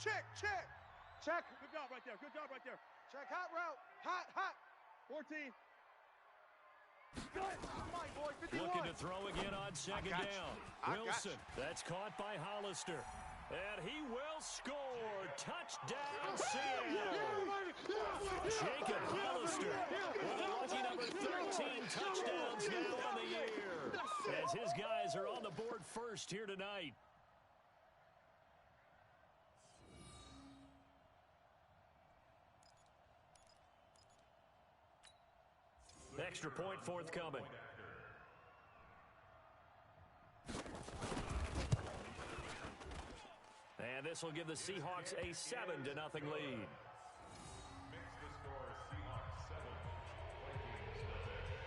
Check. Good job right there. Check, hot route. Hot. 14. Come on, boy, 51. Looking to throw again on second down. Wilson, that's caught by Hollister. And he will score. Touchdown, Seattle. Jacob Hollister with a lucky number 13 touchdowns now on the year, as his guys are on the board first here tonight. Extra point forthcoming. And this will give the Seahawks a 7-0 lead. Makes the score Seahawks 7, Vikings nothing.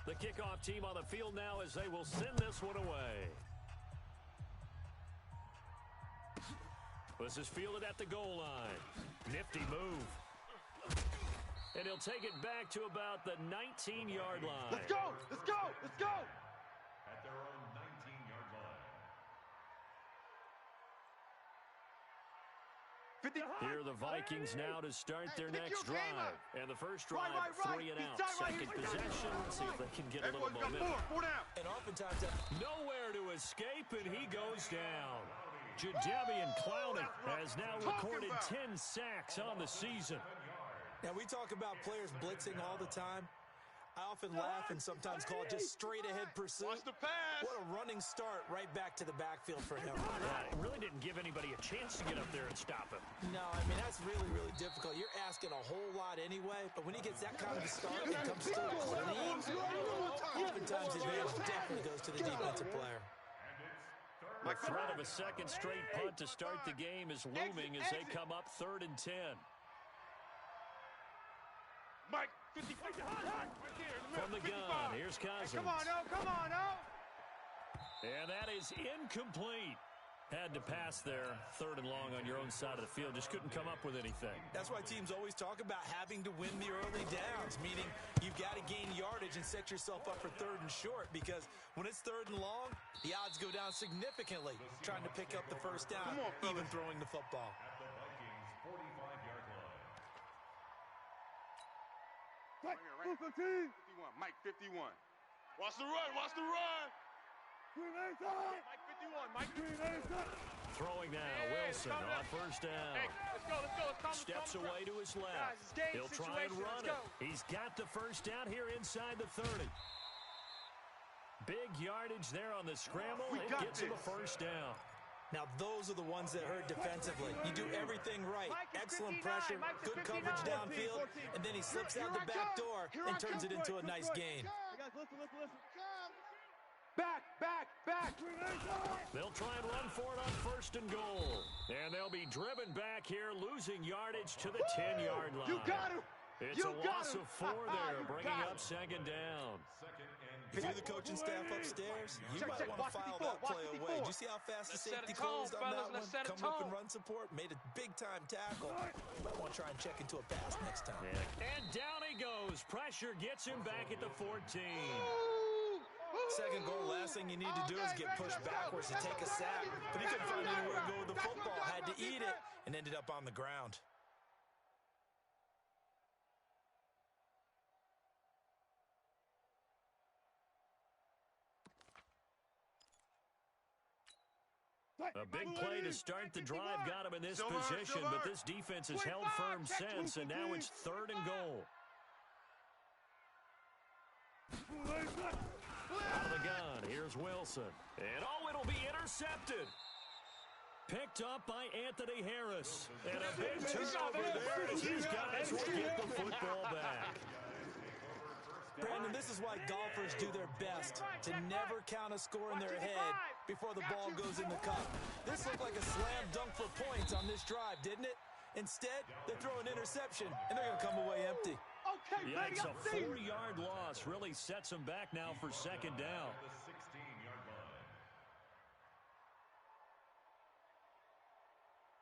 The kickoff team on the field now as they will send this one away. This is fielded at the goal line. Nifty move. And he'll take it back to about the 19-yard line. Let's go. At their own 19-yard line. 50. Here are the Vikings now to start their next drive. And the first drive, 3 and out. Second possession. Let's see if they can get a little momentum. Four down. And oftentimes, Nowhere to escape, and he goes down. Jadeveon Clowney has now recorded 10 sacks on the season. now we talk about players blitzing all the time. I often laugh and sometimes call it just straight-ahead pursuit. Watch the pass. What a running start right back to the backfield for him. Yeah, it really didn't give anybody a chance to get up there and stop him. No, I mean, that's really, really difficult. You're asking a whole lot anyway, but when he gets that kind of a start and comes through clean, oftentimes the advantage definitely goes to the defensive player. The threat of a second straight punt to start the game is looming as they come up 3rd and 10. Mike, 50. From the gun, here's Cousins. Come on, no. And that is incomplete. Had to pass there, 3rd and long on your own side of the field. Just couldn't come up with anything. That's why teams always talk about having to win the early downs, meaning you've got to gain yardage and set yourself up for 3rd and short, because when it's 3rd and long, the odds go down significantly trying to pick up the first down, even throwing the football. At the Vikings' 45-yard line. Right. 51. Mike 51. Watch the run. Mike 51. Throwing now, Wilson on first down. Let's go. Steps away to his left. He'll try and run it. He's got the first down here inside the 30. Big yardage there on the scramble. It gets him a first down. Now, those are the ones that hurt defensively. You do everything right. Excellent pressure, good coverage downfield, and then he slips out the back door and turns it into a nice gain. Back. They'll try and run for it on 1st and goal. And they'll be driven back here, losing yardage to the 10-yard line. You got him. It's a loss of 4 there, bringing up 2nd down. If you're the coaching staff upstairs, you might want to file that play away. Did you see how fast the safety closed on that one? Come up and run support, made a big-time tackle. You might want to try and check into a pass next time. Yeah. And down he goes. Pressure gets him back at the 14. 2nd goal, last thing you need to do is get pushed backwards to take a sack. But he couldn't find anywhere to go with the football, had to eat it, and ended up on the ground. A big play to start the drive got him in this position, but this defense has held firm since, and now it's 3rd and goal. Out of the gun, here's Wilson. And it'll be intercepted. Picked up by Anthony Harris. And a big turnover there as these guys will get the football back. Brandon, this is why golfers do their best to never count a score in their head before the ball goes in the cup. This looked like a slam dunk for points on this drive, didn't it? Instead, they throw an interception, and they're going to come away empty. Yeah, it's a 4-yard loss. Really sets them back now for 2nd down. The 16-yard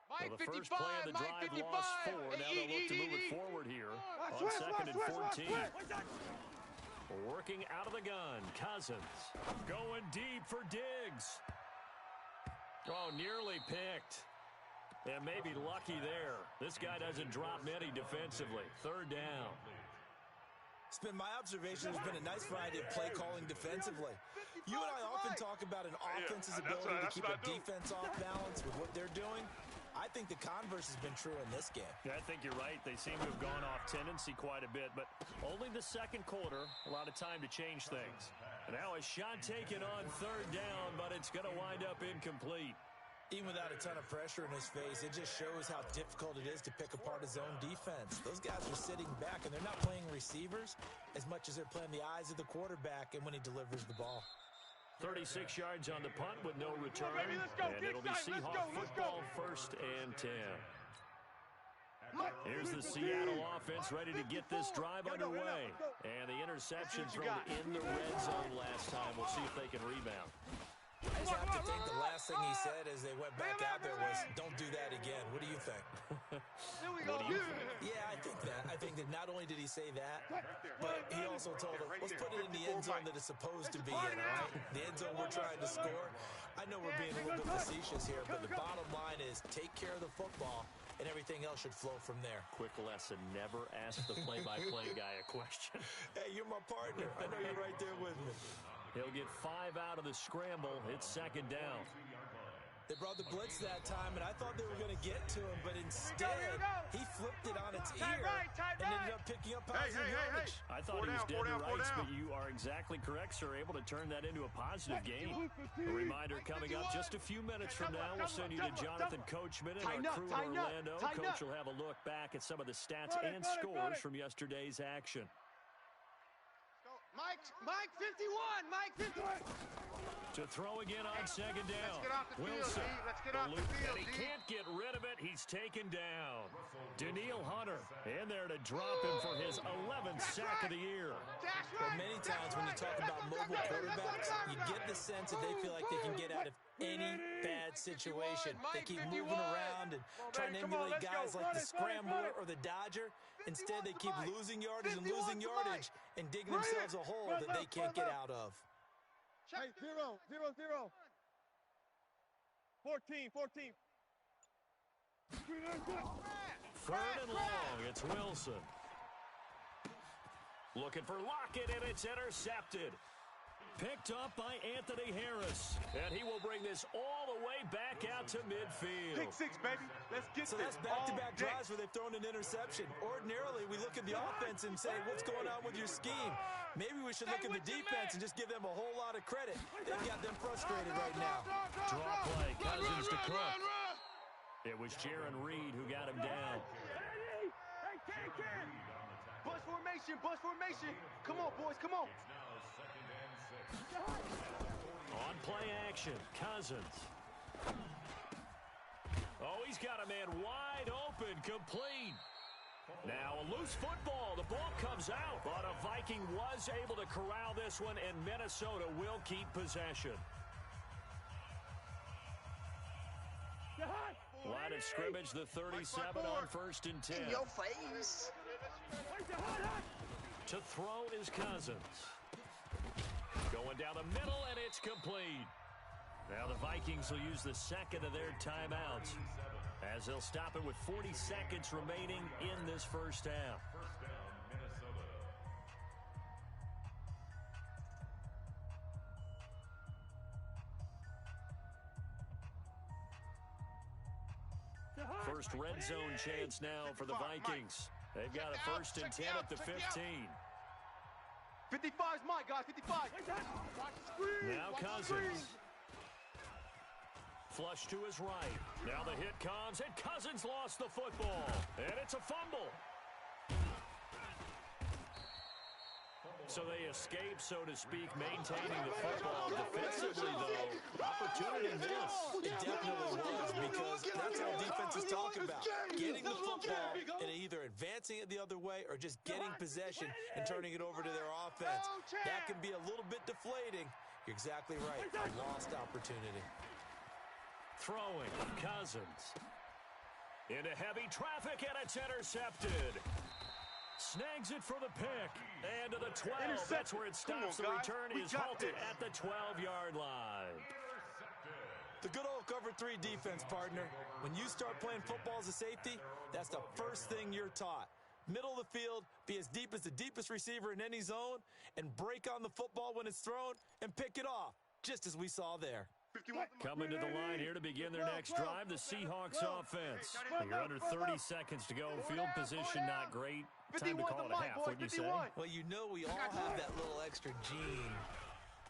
line. Well, the first play of the drive lost 4. Now they'll look to move it forward here on 2nd and 14. Working out of the gun, Cousins. Going deep for Diggs. Oh, nearly picked. And maybe lucky there. This guy doesn't drop many defensively. 3rd down. It's been my observation. There's been a nice variety of play calling defensively. You and I often talk about an offense's ability to keep a defense off balance with what they're doing. I think the converse has been true in this game. Yeah, I think you're right. They seem to have gone off tendency quite a bit, but only the 2nd quarter, a lot of time to change things. And now a shot taken on 3rd down, but it's going to wind up incomplete. Even without a ton of pressure in his face, it just shows how difficult it is to pick apart his own defense. Those guys are sitting back, and they're not playing receivers as much as they're playing the eyes of the quarterback and when he delivers the ball. 36 yards on the punt with no return, and it'll be Seahawk football 1st and 10. Here's the Seattle offense ready to get this drive underway. And the interception thrown in the red zone last time. We'll see if they can rebound. I just have to think the last thing he said as they went back out there was, don't do that again. What do you think? What do you think? Yeah, I think that. I think that not only did he say that, but he also told him, let's put it in the end zone that it's supposed to be in, all right? The end zone we're trying to score. I know we're being a little bit facetious here, but the bottom line is take care of the football, and everything else should flow from there. Quick lesson, never ask the play-by-play guy a question. Hey, you're my partner. I know you're right there with me. He'll get 5 out of the scramble. It's 2nd down. They brought the blitz that time, and I thought they were going to get to him, but instead, he flipped it on its ear and ended up picking up positive yardage. I thought he was dead to rights, but you are exactly correct, sir. Able to turn that into a positive gain. A reminder coming up just a few minutes from now. We'll send you to Jonathan Coachman and our crew in Orlando. Coach will have a look back at some of the stats and scores from yesterday's action. Mike 51, Mike 51. To throw again on 2nd down. Wilson. Let's get off the field, and he can't get rid of it. He's taken down. Daniil Hunter in there to drop him for his 11th sack of the year. But many times when you talk about mobile quarterbacks, you get the sense that they feel like they can get out of any bad situation. They keep moving around and trying to emulate guys like the Scrambler or the Dodger. Instead, they keep losing yardage and losing yardage and digging themselves a hole that they can't get out of. Hey, 0, 0, 0. 14, 14. 3rd and long. It's Wilson. Looking for Lockett, and it's intercepted. Picked up by Anthony Harris. And he will bring this all the way back out to midfield. Pick 6, baby. Let's get So this. that's back-to-back drives where they've thrown an interception. Ordinarily, we look at the offense and say, what's going on with your scheme? Maybe we should look at the defense and just give them a whole lot of credit. They've got them frustrated right now. Draw play. Cousins to Cook. It was Jaron Reed who got him down. Bus formation, bus formation. Come on, boys, come on. On play action, Cousins. Oh, he's got a man wide open, complete. Now a loose football. The ball comes out, but a Viking was able to corral this one, and Minnesota will keep possession. Line of scrimmage, the 37 on 1st and 10. In your face. To throw is Cousins. Going down the middle, and it's complete. Now the Vikings will use the 2nd of their timeouts as they'll stop it with 40 seconds remaining in this first half. First down, Minnesota. First red zone chance now for the Vikings. They've got a 1st and 10 at the 15. 55's mine, guys, 55. Now Cousins. Flush to his right. Now the hit comes, and Cousins lost the football. And it's a fumble. So they escape, so to speak, maintaining the football. Defensively, though, opportunity missed. It definitely was, because that's all defense is talking about. Getting the football and either advancing it the other way or just getting possession and turning it over to their offense. That can be a little bit deflating. You're exactly right. A lost opportunity. Throwing, Cousins. Into heavy traffic, and it's intercepted. Snags it for the pick. And to the 12. That's where it stops. The return is halted at the 12-yard line. The good old cover 3 defense, partner. When you start playing football as a safety, that's the first thing you're taught. Middle of the field, be as deep as the deepest receiver in any zone, and break on the football when it's thrown and pick it off, just as we saw there. Coming to the line here to begin their next drive, the Seahawks offense. You're under 30 seconds to go. Field position not great. Time to call it a half, wouldn't you say? Well, you know we all have that little extra gene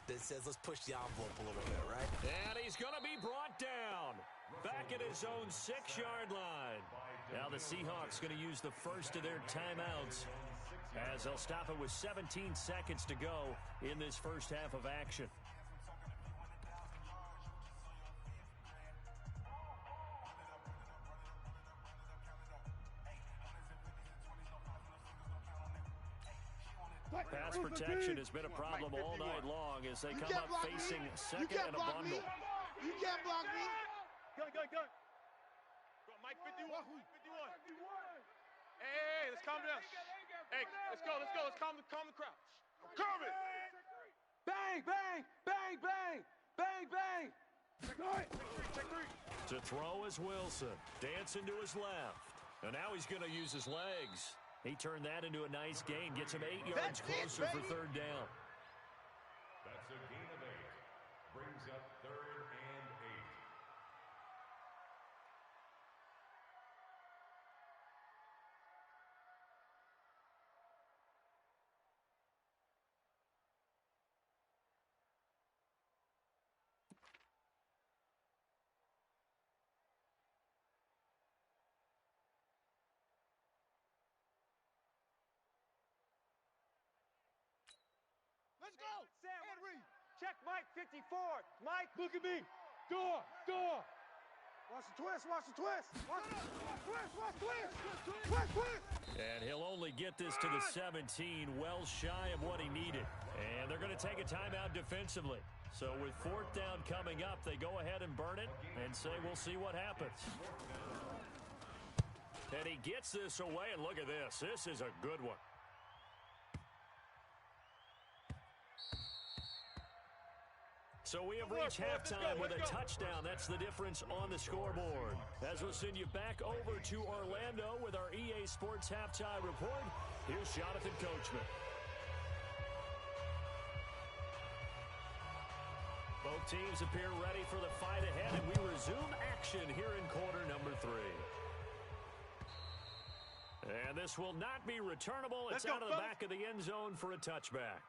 that says let's push the envelope a little bit, right? And he's going to be brought down. Back at his own 6-yard line. Now the Seahawks going to use the first of their timeouts as they'll stop it with 17 seconds to go in this first half of action. Pass protection has been a problem all night long as they come up facing second and a bundle. You can't block me. Go. Go, Mike 51. Hey, let's calm down. Hey, let's go. Let's calm the crowd. Calm it. Bang. Check three. To throw is Wilson. Dancing to his left. And now he's going to use his legs. He turned that into a nice gain. Gets him 8 yards closer for third down. That's a gain of 8. Brings up 3rd and 8. Let's go. Henry. Check Mike 54. Mike, Look at me. Door. Watch the twist. Watch the twist. Twist. And he'll only get this to the 17, well shy of what he needed. And they're going to take a timeout defensively. So with 4th down coming up, they go ahead and burn it and say we'll see what happens. And he gets this away, and look at this. This is a good one. So we have reached halftime with a touchdown. That's the difference on the scoreboard. As we'll send you back over to Orlando with our EA Sports Halftime Report, here's Jonathan Coachman. Both teams appear ready for the fight ahead, and we resume action here in quarter number 3. And this will not be returnable. It's out of the back of the end zone for a touchback.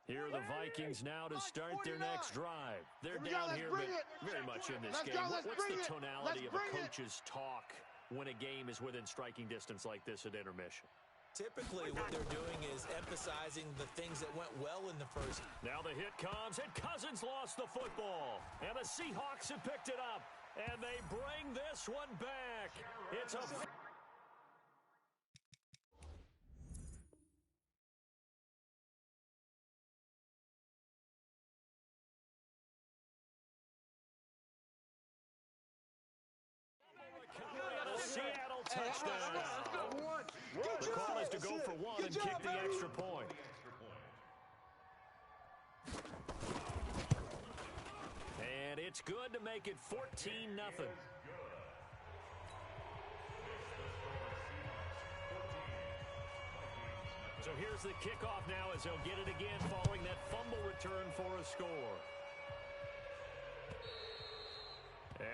Here are the Vikings now to start their next drive. They're down here, but very much in this game. What's the tonality of a coach's talk when a game is within striking distance like this at intermission? Typically, what they're doing is emphasizing the things that went well in the first. Now the hit comes, and Cousins lost the football. And the Seahawks have picked it up, and they bring this one back. It's a... Seattle touchdown. The call is to go for 1 and kick the extra point. And it's good to make it 14-0. So here's the kickoff now as they'll get it again following that fumble return for a score.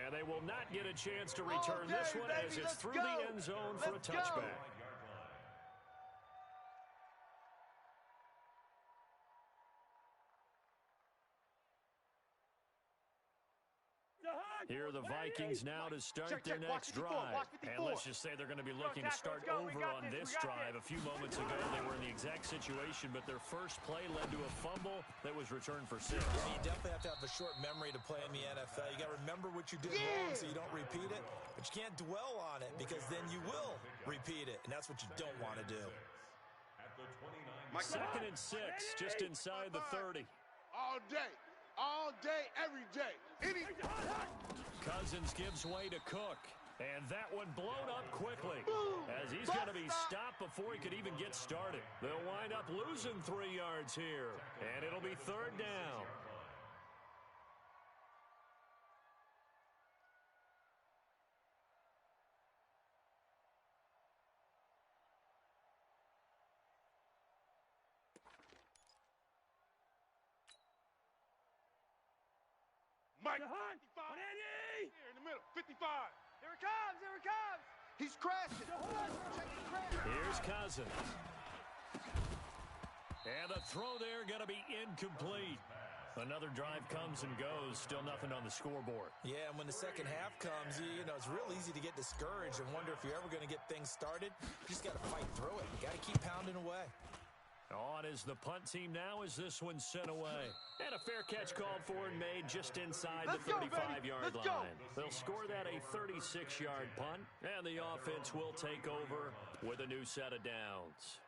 And they will not get a chance to return this one as it's through the end zone for a touchback. Here are the Vikings now to start their next drive. And let's just say they're going to be looking to start over on this drive. A few moments ago, they were in the exact situation, but their first play led to a fumble that was returned for 6. Yeah, you definitely have to have a short memory to play in the NFL. You got to remember what you did wrong so you don't repeat it, but you can't dwell on it because then you will repeat it, and that's what you don't want to do. Second and 6, just inside the 30. All day, every day. Cousins gives way to Cook. And that one blown up quickly as he's going to be stopped before he could even get started. They'll wind up losing 3 yards here, and it'll be third down. Mike, 55. Here in the middle, 55. Here it comes, here it comes. He's crashing. Here's Cousins. And the throw there going to be incomplete. Another drive comes and goes. Still nothing on the scoreboard. Yeah, and when the second half comes, you know, it's real easy to get discouraged and wonder if you're ever going to get things started. You just got to fight through it. You got to keep pounding away. On is the punt team now as this one's sent away. And a fair catch called for and made just inside the 35-yard line. They'll score that a 36-yard punt, and the offense will take over with a new set of downs.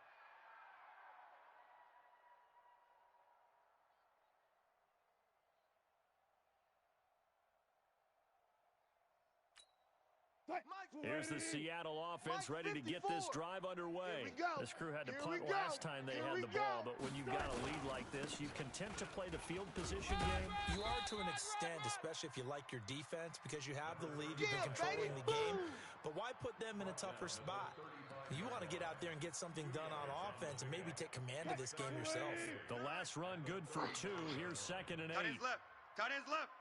Here's the Seattle offense ready to get this drive underway. This crew had to punt last time they had the ball, but when you've got a lead like this, you content to play the field position game? You are to an extent, especially if you like your defense, because you have the lead, you've been controlling the game. But why put them in a tougher spot? You want to get out there and get something done on offense and maybe take command of this game yourself. The last run good for 2. Here's 2nd and 8. Tight ends left.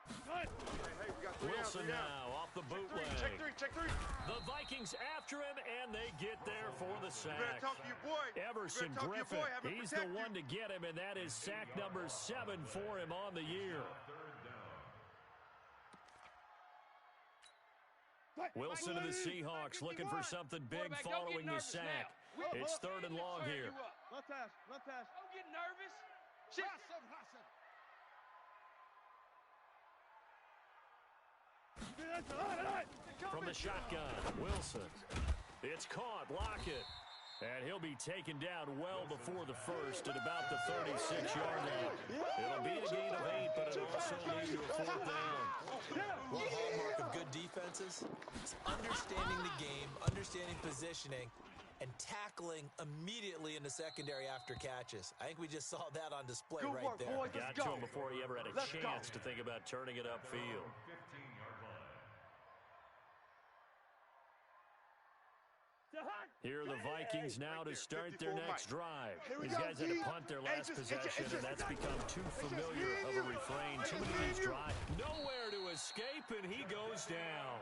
Wilson now off the bootleg. Check three. The Vikings after him, and they get there for the sack. You better talk to your boy. Everson Griffin, he's the one to get him, and that is sack number 7 for him on the year. Wilson of the Seahawks looking for something big following the sack. It's 3rd and long here. Left pass. Don't get nervous. From the shotgun, Wilson. It's caught, Lockett. And he'll be taken down well before the first at about the 36-yard line. It'll be a gain of 8, but it'll also lead to a 4th down. One hallmark of good defenses is understanding the game, understanding positioning, and tackling immediately in the secondary after catches. I think we just saw that on display right there. Got to him before he ever had a chance to think about turning it upfield. Here are the Vikings now to start their next drive. These guys had to punt their last possession, and that's become too familiar of a refrain. Too many of these drives. Nowhere to escape, and he goes down.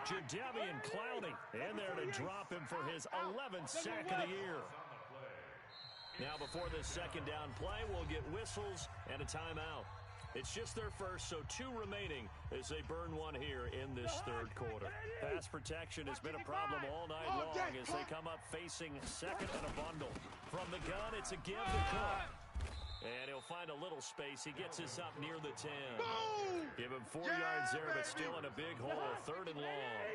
Jadeveon Clowney in there to drop him for his 11th sack of the year. Now before this second down play, we'll get whistles and a timeout. It's just their first, so 2 remaining as they burn one here in this 3rd quarter. Pass protection has been a problem all night long as they come up facing 2nd and a bundle. From the gun, it's a give to Cook. And he'll find a little space. He gets us up near the 10. Give him 4 yards there, but still in a big hole. 3rd and long.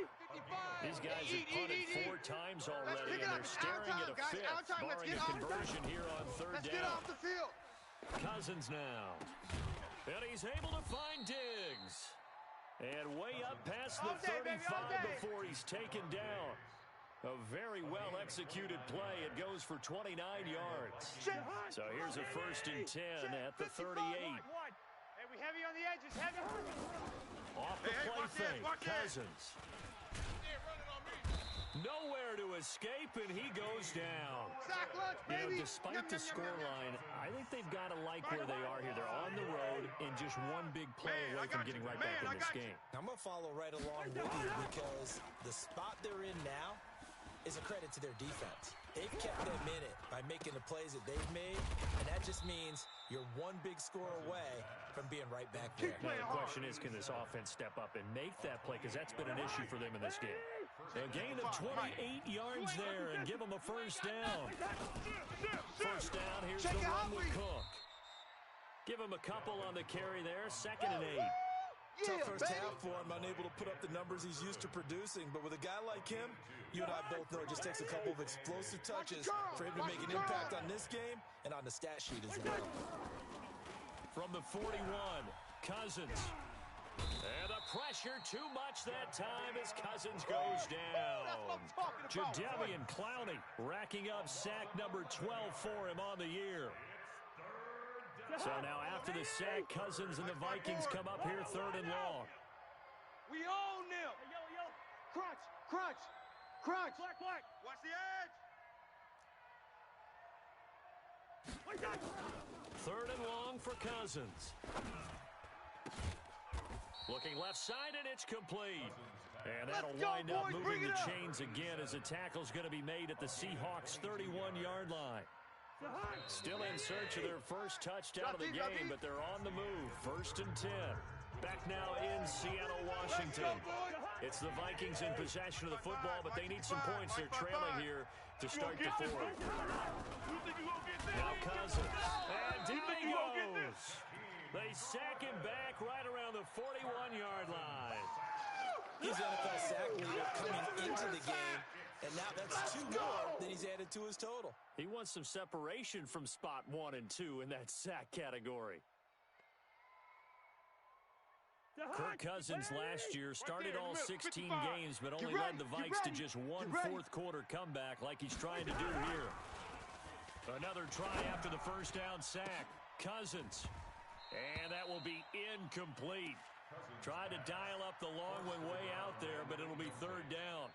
These guys have punted 4 times already, and they're staring at a 5th, barring a conversion here on 3rd down. Get off the field. Cousins now. And he's able to find Diggs. And way up past the 35 before he's taken down. A very well-executed play. It goes for 29 yards. So here's a 1st and 10 at the 38. Hey, we heavy on the edges. Heavy. Off the play fake, Cousins. Nowhere to escape, and he goes down. You know, despite the scoreline, I think they've got to like where they are here. They're on the road and just one big play away from getting right back in this game. I'm going to follow right along with you because the spot they're in now, is a credit to their defense. They've kept them in it by making the plays that they've made, and that just means you're one big score away from being right back there. Now, the question is, can this offense step up and make that play? Because that's been an issue for them in this game. A gain of 28 yards there and give them a first down. First down, here's the run with Cook. Give him a couple on the carry there, 2nd and 8. Tough first half for him, unable to put up the numbers he's used to producing. But with a guy like him, you and I both know it just takes a couple of explosive touches for him to make an impact on this game and on the stat sheet as well. From the 41, Cousins. And the pressure too much that time as Cousins goes down. Jadeveon Clowney racking up sack number 12 for him on the year. So now after the sack, Cousins and the Vikings come up here 3rd and long. We own them. Hey, yo. Crunch. Black. Watch the edge. 3rd and long for Cousins. Looking left side, and it's complete. And that'll wind up moving the chains again as the tackle's going to be made at the Seahawks' 31-yard line. Still in search of their first touchdown of the game, but they're on the move. 1st and 10. Back now in Seattle, Washington. It's the Vikings in possession of the football, but they need some points. They're trailing here to start the 4th. Now Cousins. And down he goes. They sack him back right around the 41-yard line. He's NFL sack leader coming into the game, and now that's 2 more than he's added to his total. He wants some separation from spot 1 and 2 in that sack category. Kirk Cousins last year started all 16 games, but only led the Vikes to just 1 fourth-quarter comeback like he's trying to do here. Another try after the first down sack. Cousins. And that will be incomplete. Tried to dial up the long one way out there, but it'll be 3rd down.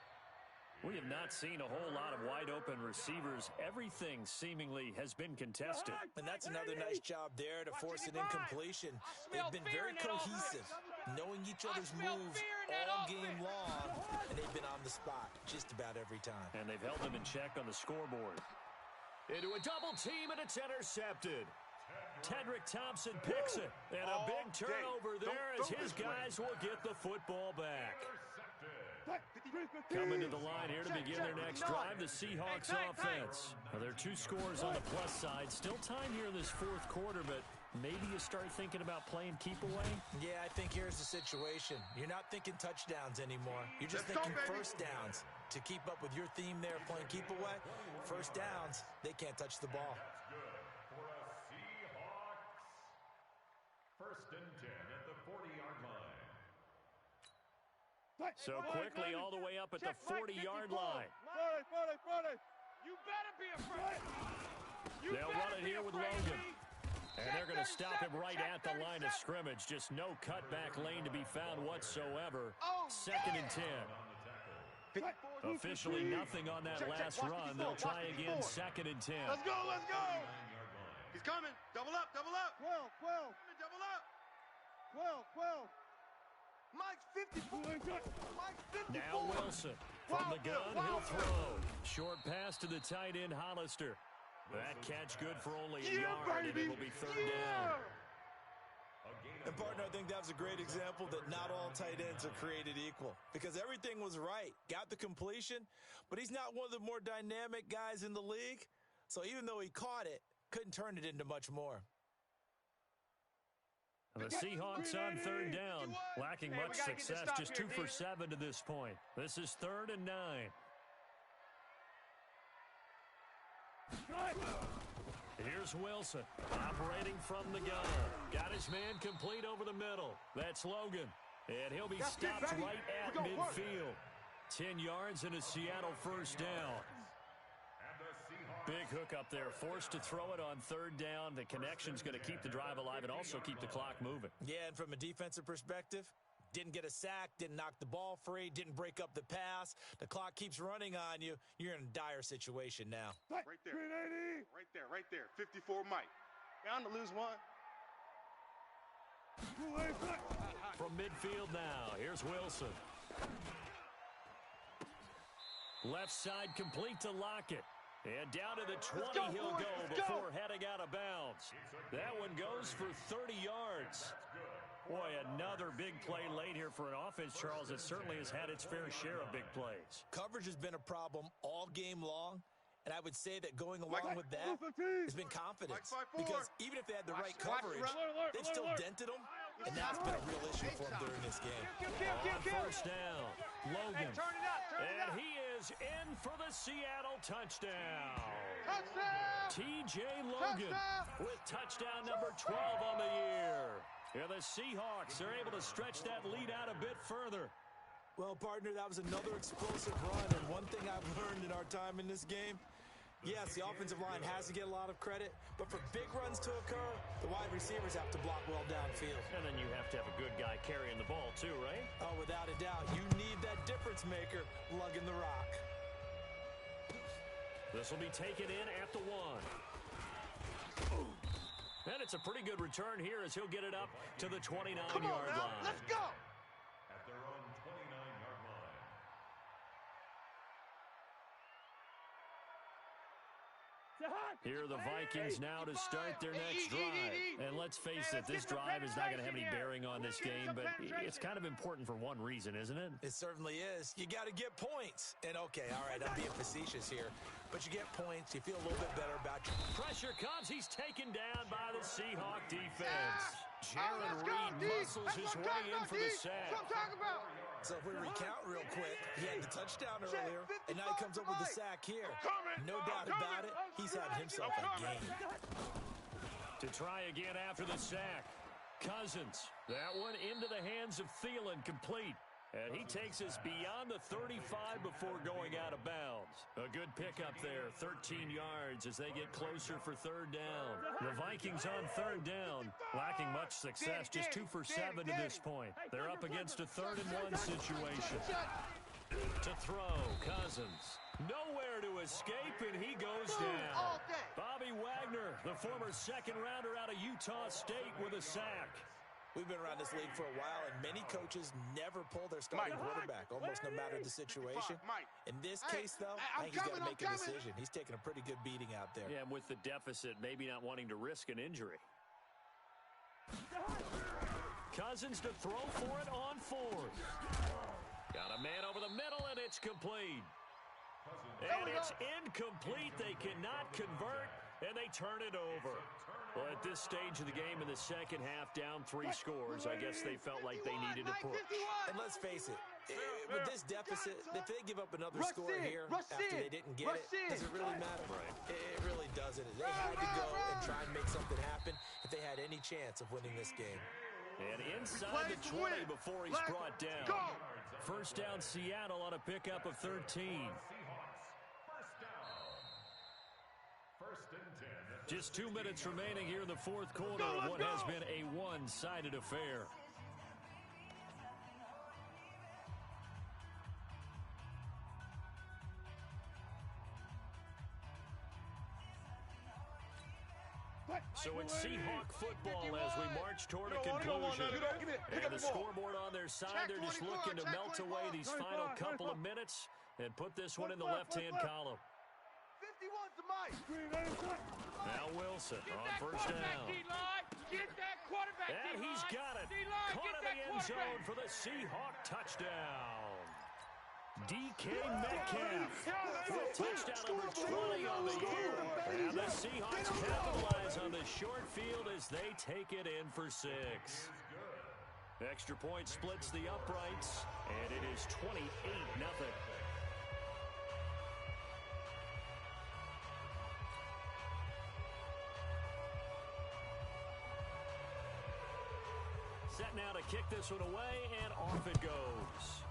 We have not seen a whole lot of wide-open receivers. Everything seemingly has been contested. And that's another nice job there to force an incompletion. They've been very cohesive, knowing each other's moves all game long, and they've been on the spot just about every time. And they've held them in check on the scoreboard. Into a double team, and it's intercepted. Tedrick Thompson picks it, and a big turnover there as his guys will get the football back. Coming to the line here to begin their next drive, the Seahawks offense. Now, there are 2 scores on the plus side. Still time here in this 4th quarter, but maybe you start thinking about playing keep away? Yeah, I think here's the situation. You're not thinking touchdowns anymore. You're just thinking first downs. To keep up with your theme there, playing keep away, first downs, they can't touch the ball. First and 10 at the 40-yard line. So quickly all the way up at the 40-yard line. You better be afraid. They'll run it here with Logan. And they're going to stop him right at the line of scrimmage. Just no cutback lane to be found whatsoever. 2nd and 10. Officially nothing on that last run. They'll try again 2nd and 10. Let's go. He's coming. Double up. 12. Double up. 12. Mike's 54. Now Wilson. From the gun, he'll throw. Short pass to the tight end, Hollister. That catch good for only a yard, and it'll be 3rd down. And, partner, I think that was a great example that not all tight ends are created equal, because everything was right. Got the completion, but he's not one of the more dynamic guys in the league. So even though he caught it, couldn't turn it into much more. The Seahawks on 3rd down, lacking much success, just 2 for 7 to this point. This is 3rd and 9. Here's Wilson, operating from the gun. Got his man complete over the middle. That's Logan, and he'll be stopped right at midfield. 10 yards and a Seattle first down. Big hook up there, forced to throw it on 3rd down. The connection's going to keep the drive alive and also keep the clock moving. Yeah, and from a defensive perspective, didn't get a sack, didn't knock the ball free, didn't break up the pass. The clock keeps running on you. You're in a dire situation now. Right there. 54 Mike. Bound to lose one. From midfield now, here's Wilson. Left side complete to Lockett. And down to the 20 he'll go before heading out of bounds. That one goes for 30 yards. Boy, another big play late here for an offense, Charles, that certainly has had its fair share of big plays. Coverage has been a problem all game long, and I would say that going along with that has been confidence. Because even if they had the right coverage, they've still dented them, and that's been a real issue for them during this game. On first down, Logan. And he is in for the Seattle touchdown. T.J. Logan with touchdown number 12 on the year. And the Seahawks are able to stretch that lead out a bit further. Well, partner, that was another explosive run, and one thing I've learned in our time in this game, yes, the offensive line has to get a lot of credit, but for big runs to occur, the wide receivers have to block well downfield. And then you have to have a good guy carrying the ball too, right? Oh, without a doubt. You need that difference maker lugging the rock. This will be taken in at the 1. And it's a pretty good return here as he'll get it up to the 29-yard line. Let's go! At their own 29-yard line. Here are the Vikings now to start their next drive. And let's face it, this drive is not going to have any bearing on this game, but it's kind of important for one reason, isn't it? It certainly is. You got to get points. And okay, all right, I'm being facetious here, but you get points, you feel a little bit better about your... Pressure comes, he's taken down by the Seahawk defense. Jared Reed muscles his way in for the sack. So if we recount real quick, he had the touchdown earlier, and now he comes up with the sack here. No doubt about it, he's had himself a game. To try again after the sack. Cousins, that one into the hands of Thielen, complete. And he takes us beyond the 35 before going out of bounds. A good pickup there, 13 yards as they get closer for third down. The Vikings on third down, lacking much success, just 2 for 7 to this point. They're up against a 3rd-and-1 situation. To throw, Cousins. Nowhere to escape, and he goes down. Bobby Wagner, the former second-rounder out of Utah State, with a sack. We've been around this league for a while, and many coaches never pull their starting quarterback, almost no matter the situation. In this case, though, I think he's got to make a decision. He's taking a pretty good beating out there. Yeah, and with the deficit, maybe not wanting to risk an injury. Cousins to throw for it on 4th. Got a man over the middle, and it's complete. And it's incomplete. They cannot convert, and they turn it over. Well, at this stage of the game in the second half, down 3 scores, I guess they felt like they needed to push. And let's face it, with this deficit, if they give up another score here after they didn't get it, does it really matter? Right. It really doesn't. They had to go and try and make something happen if they had any chance of winning this game. And inside the 20 before he's brought down. First down, Seattle on a pickup of 13. Just 2 minutes remaining here in the 4th quarter of what has been a one-sided affair. So it's Seahawk football as we march toward a conclusion. And the scoreboard on their side, they're just looking to melt away these final couple of minutes and put this one in the left-hand column. Now Wilson on first down. And he's got it. Caught in the end zone for the Seahawk touchdown. DK Metcalf with touchdown number 20 on the year. And the Seahawks capitalize on the short field as they take it in for 6. Extra point splits the uprights, and it is 28-0. Set now to kick this one away, and off it goes.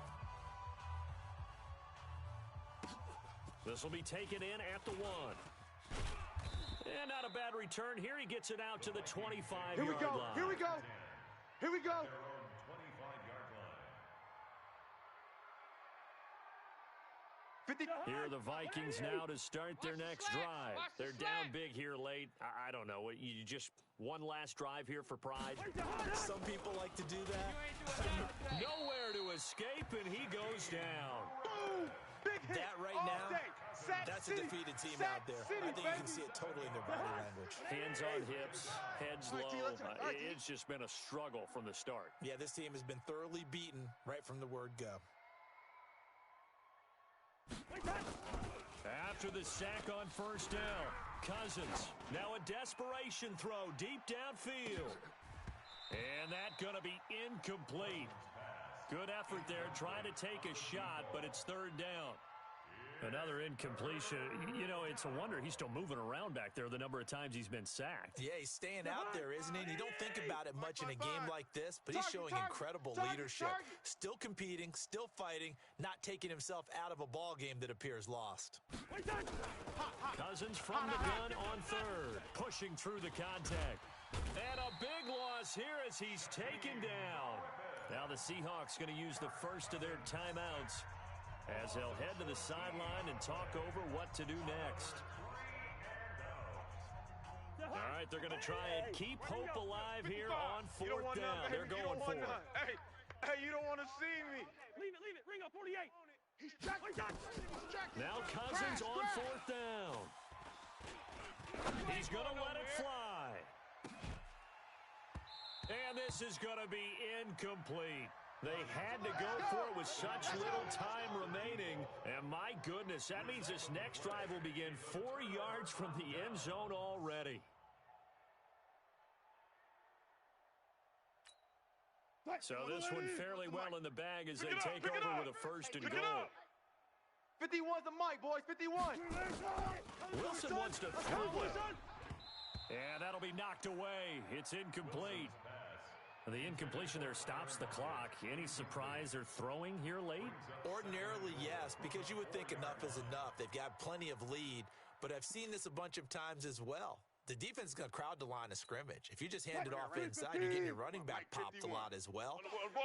This will be taken in at the 1. And not a bad return here. He gets it out to the 25-yard line. Here we go. Here we go. Here are the Vikings now to start their next drive. They're down big here late. I don't know. You just one last drive here for pride? Some people like to do that. Nowhere to escape, and he goes down. That right now, that's a defeated team out there. I think you can see it totally in their body language. Hands on hips, heads low. It's just been a struggle from the start. Yeah, this team has been thoroughly beaten right from the word go. After the sack on first down, Cousins. Now a desperation throw deep downfield. And that's going to be incomplete. Good effort there, trying to take a shot, but it's third down. Another incompletion. You know, it's a wonder he's still moving around back there the number of times he's been sacked. Yeah, he's staying out there, isn't he? You don't think about it much in a game like this, but he's showing incredible leadership. Still competing, still fighting, not taking himself out of a ball game that appears lost. Cousins from the gun on third, pushing through the contact. And a big loss here as he's taken down. Now the Seahawks going to use the first of their timeouts as they'll head to the sideline and talk over what to do next. All right, they're going to try and keep hope alive here on fourth down. They're going for it. Hey, you don't want to see me. Leave it. Ring up 48. He's tracked. Now Cousins on fourth down. He's going to let it fly. And this is going to be incomplete. They had to go for it with such little time remaining. And my goodness, that means this next drive will begin 4 yards from the end zone already. So this one fairly well in the bag as they take over with a first and goal. 51's the mic, boys. 51. Wilson wants to throw it. And that'll be knocked away. It's incomplete. The incompletion there stops the clock. Any surprise they're throwing here late? Ordinarily, yes, because you would think enough is enough. They've got plenty of lead, but I've seen this a bunch of times as well. The defense is going to crowd the line of scrimmage. If you just hand it off inside, you're getting your running back popped a lot as well.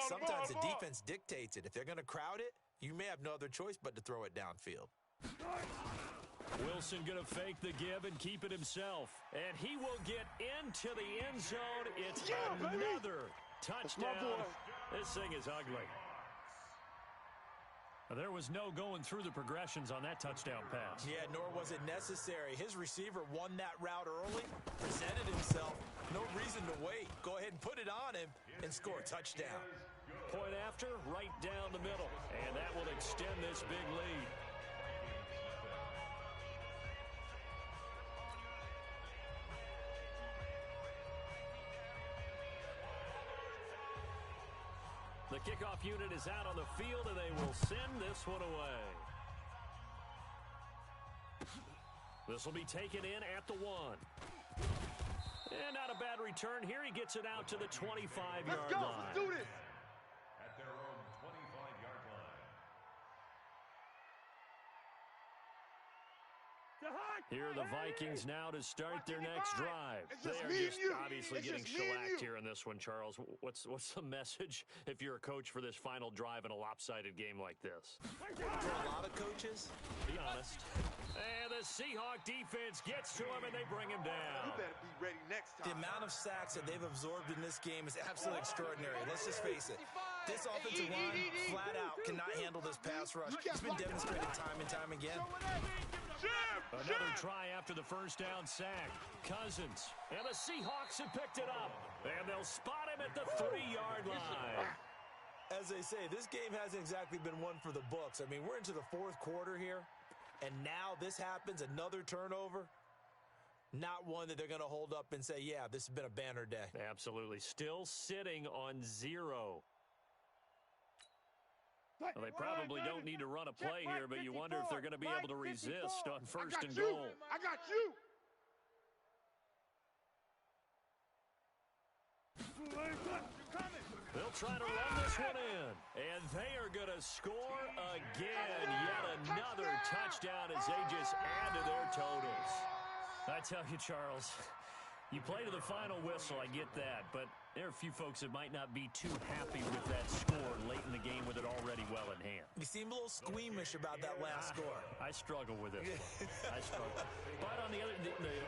Sometimes the defense dictates it. If they're going to crowd it, you may have no other choice but to throw it downfield. Wilson going to fake the give and keep it himself. And he will get into the end zone. It's another touchdown. This thing is ugly. There was no going through the progressions on that touchdown pass. Yeah, nor was it necessary. His receiver won that route early, presented himself. No reason to wait. Go ahead and put it on him and score a touchdown. Point after, right down the middle. And that will extend this big lead. The kickoff unit is out on the field, and they will send this one away. This will be taken in at the 1. And not a bad return here. He gets it out to the 25-yard line. Let's go. Let's do this. At their own 25-yard line. Here are the Vikings now to start their next drive. They are just obviously getting shellacked here in this one, Charles. What's the message if you're a coach for this final drive in a lopsided game like this? For a lot of coaches, be honest. And the Seahawk defense gets to him, and they bring him down. You better be ready next time. The amount of sacks that they've absorbed in this game is absolutely extraordinary. Let's just face it. This offensive line, flat out, cannot handle this pass rush. It's been demonstrated time and time again. Another try after the first down sack. Cousins. And the Seahawks have picked it up. And they'll spot him at the 3-yard line. As they say, this game hasn't exactly been one for the books. I mean, we're into the fourth quarter here. And now this happens, another turnover. Not one that they're going to hold up and say, yeah, this has been a banner day. Absolutely. Still sitting on 0. Well, they probably don't need to run a play here, but you wonder if they're going to be able to resist on first and goal. I got you. They'll try to run this one in, and they are going to score again. Yet another touchdown as they just add to their totals. I tell you, Charles, you play to the final whistle, I get that, but there are a few folks that might not be too happy with that score late in the game with it already well in hand. You seem a little squeamish about that last score. I struggle with this one. I struggle. But on the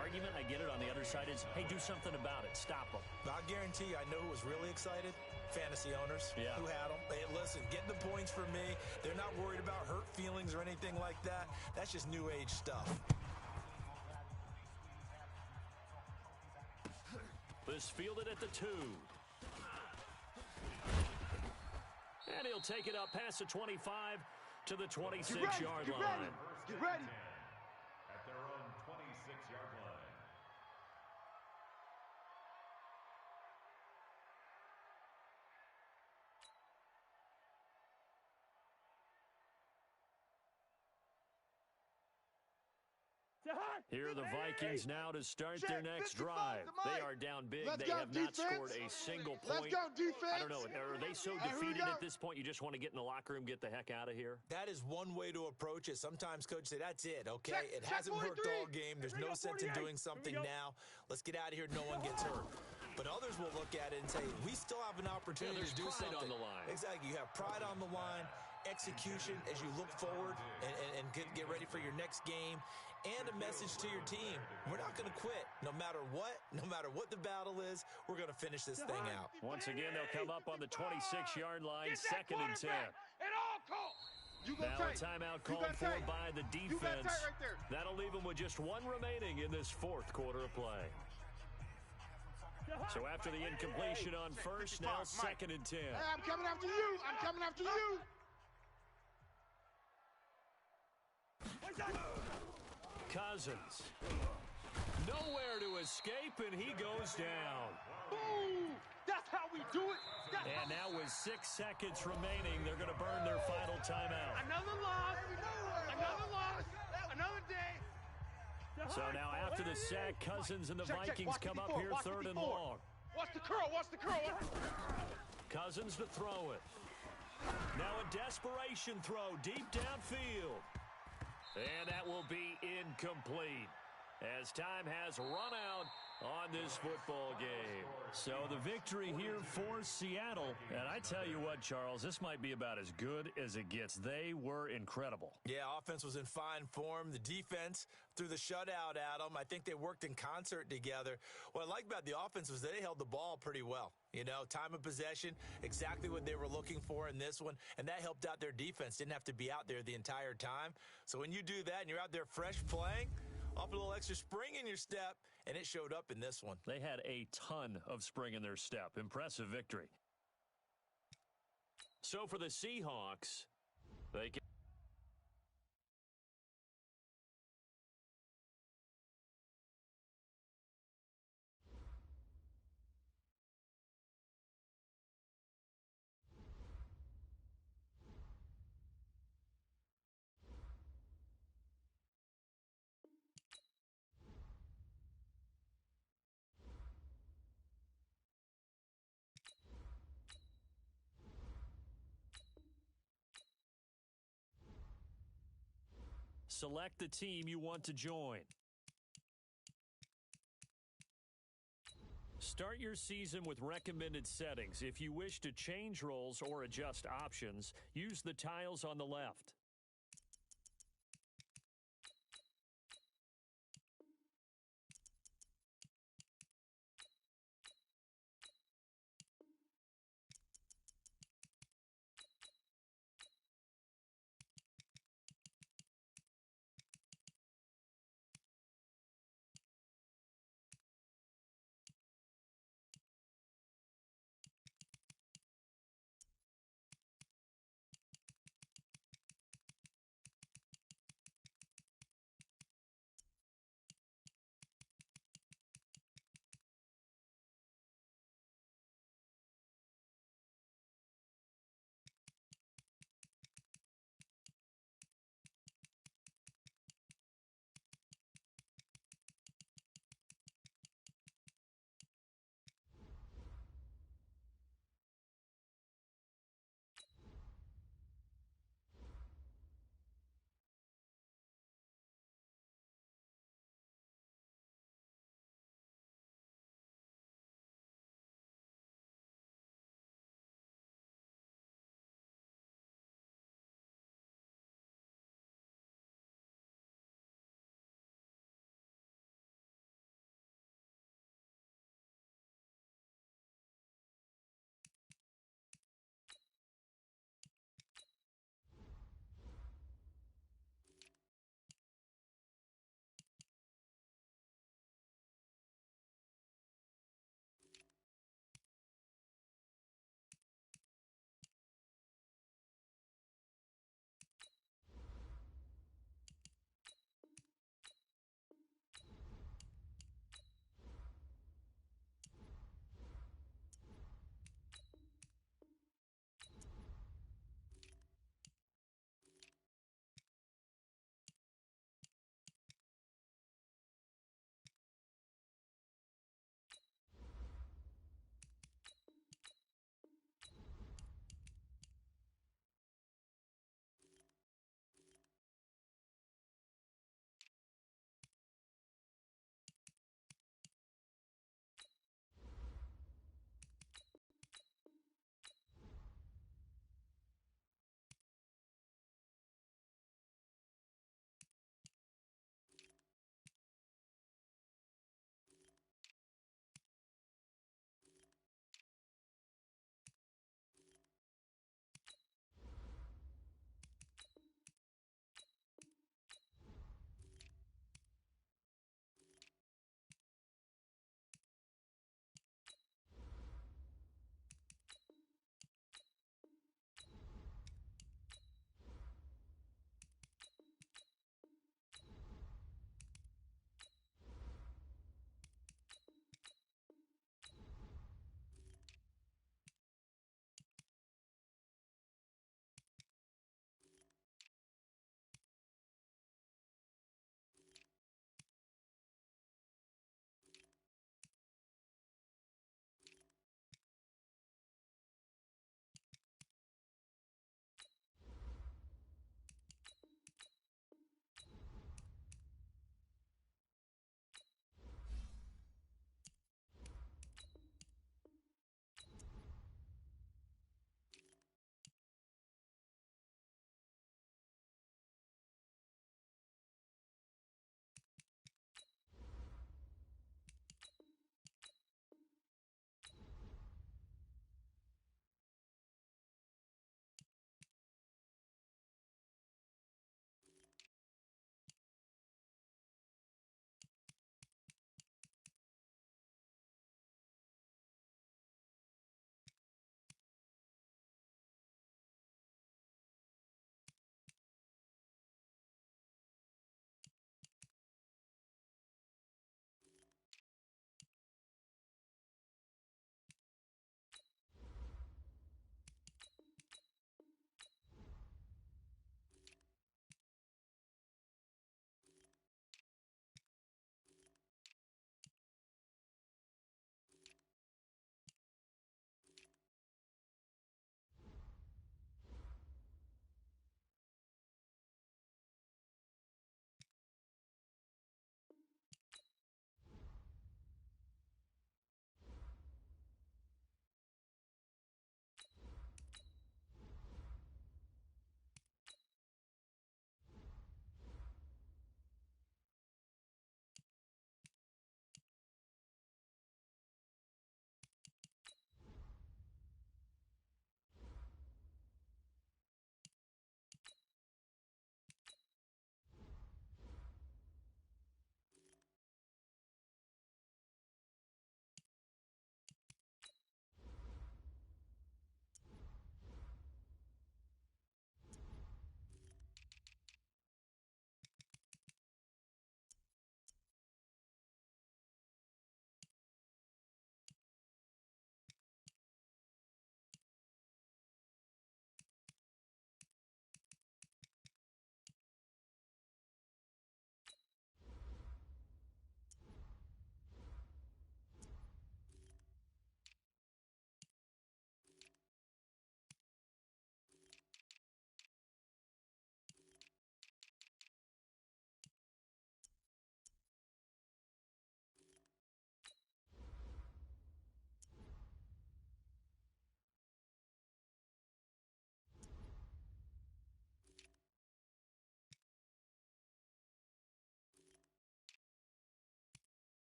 argument, I get it. On the other side is, hey, do something about it. Stop them. I guarantee you, I know who was really excited. Fantasy owners who had them. Hey, listen, get the points for me. They're not worried about hurt feelings or anything like that. That's just new age stuff. This fielded at the 2. And he'll take it up past the 25 to the 26-yard line. Get ready. At their own 26-yard line. Here are the Vikings now to start their next drive. They are down big. They have not scored a single point. Let's go, defense. I don't know. Are they so defeated at this point you just want to get in the locker room, get the heck out of here? That is one way to approach it. Sometimes coaches say, that's it, okay? It hasn't worked all game. There's no sense in doing something now. Let's get out of here. No one gets hurt. But others will look at it and say, we still have an opportunity to do something. On the line. Exactly. You have pride on the line, execution as you look forward and get ready for your next game, and a message to your team. We're not going to quit. No matter what the battle is, we're going to finish this thing out. Once again, they'll come up on the 26-yard line, 2nd and 10. Now a timeout called for by the defense. That'll leave them with just one remaining in this 4th quarter of play. So after the incompletion on first, now 2nd and 10. Hey, I'm coming after you. I'm coming after you. Cousins. Nowhere to escape, and he goes down. Boom. That's how we do it. And now with 6 seconds remaining, they're going to burn their final timeout. Another loss. Another loss. Another day. So now after the sack, Cousins and the Vikings come up here 3rd and long. Watch the curl. Watch the curl. Cousins to throw it. Now a desperation throw deep downfield. And that will be incomplete as time has run out on this football game. So the victory here for Seattle. And I tell you what, Charles, this might be about as good as it gets. They were incredible. Yeah, offense was in fine form. The defense threw the shutout at them. I think they worked in concert together. What I like about the offense was they held the ball pretty well. You know, time of possession, exactly what they were looking for in this one. And that helped out their defense. Didn't have to be out there the entire time. So when you do that and you're out there fresh playing, off a little extra spring in your step, and it showed up in this one. They had a ton of spring in their step. Impressive victory. So for the Seahawks, they can... Select the team you want to join. Start your season with recommended settings. If you wish to change roles or adjust options, use the tiles on the left.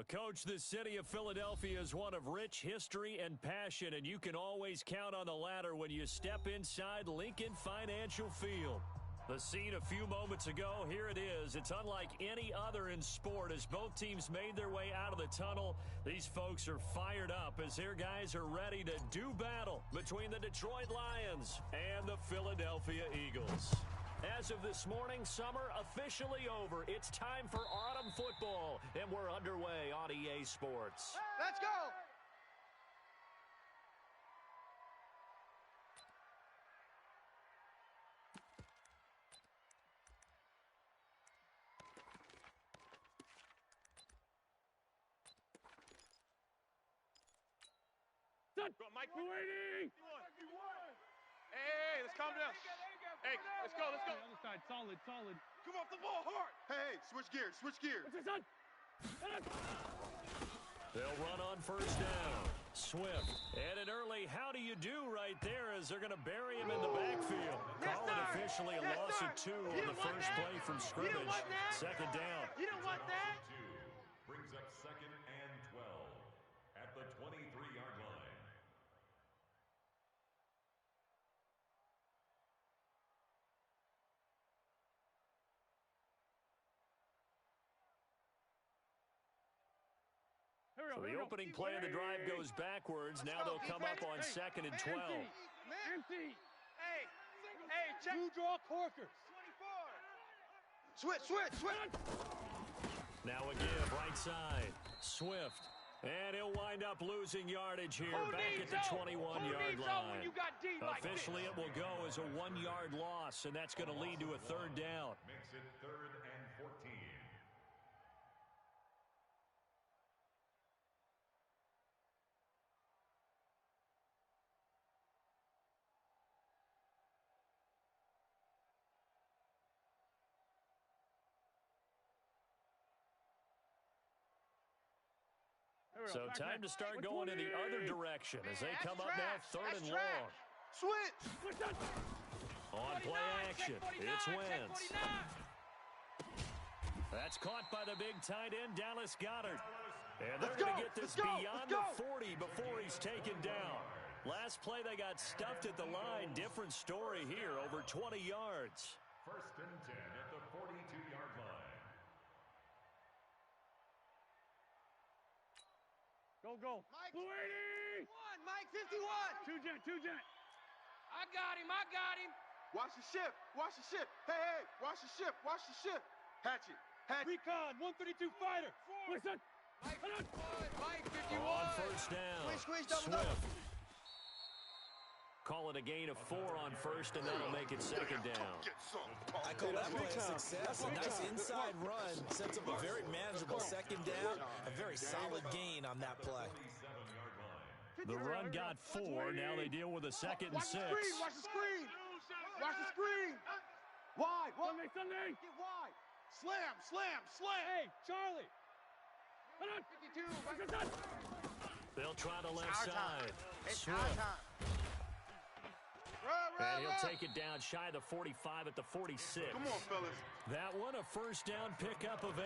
Coach, the city of Philadelphia is one of rich history and passion, and you can always count on the latter when you step inside Lincoln Financial Field. The scene a few moments ago, here it is. It's unlike any other in sport as both teams made their way out of the tunnel. These folks are fired up as their guys are ready to do battle between the Detroit Lions and the Philadelphia Eagles. As of this morning, summer officially over. It's time for autumn football, and we're underway on EA Sports. Let's go! Go, Mike. Waiting. Hey, let's calm down. Hey, let's go. The other side, solid. Come off the ball hard. Hey, switch gears. What's this on? They'll run on first down. Swift. And an early how do you do right there as they're going to bury him in the backfield. Call it officially a loss of 2 on the first play from scrimmage. Second down. You don't want that? Brings up 2nd and 12 at the 23-yard line. So the opening play of the drive goes backwards. Now they'll come up on 2nd and 12. Empty. Hey, check. Two draw corkers. 24. Switch. Now a give, right side. Swift. And he'll wind up losing yardage here back at the 21-yard line. Officially, it will go as a 1-yard loss, and that's going to lead to a third down. Makes it 3rd and 14. So time to start going in the other direction as they come up now 3rd and long. Switch. On play action, it's Wentz. That's caught by the big tight end, Dallas Goedert. And they're going to get this beyond the 40 before he's taken down. Last play, they got stuffed at the line. Different story here, over 20 yards. 1st and 10 at the 42-yard line. Go. Mike. Waiting. Mike 51. Two jet. I got him. Watch the ship. Hey, watch the ship. Hatchet. Recon, 132 fighter. Listen. Mike 51. On first down, Squish, double. Swift. Call it a gain of 4 on first, and that'll make it 2nd down. I call that play a success. A nice inside run sets up a very manageable 2nd down. A very solid gain on that play. The run got 4. Now they deal with a 2nd and 6. Watch the screen. Wide. Sunday. Get wide. Slam. Hey, Charlie. 52. They'll try the left side. It's Swift. our time. And he'll take it down shy of the 45 at the 46. Come on, fellas. That one, a first down pickup of 8.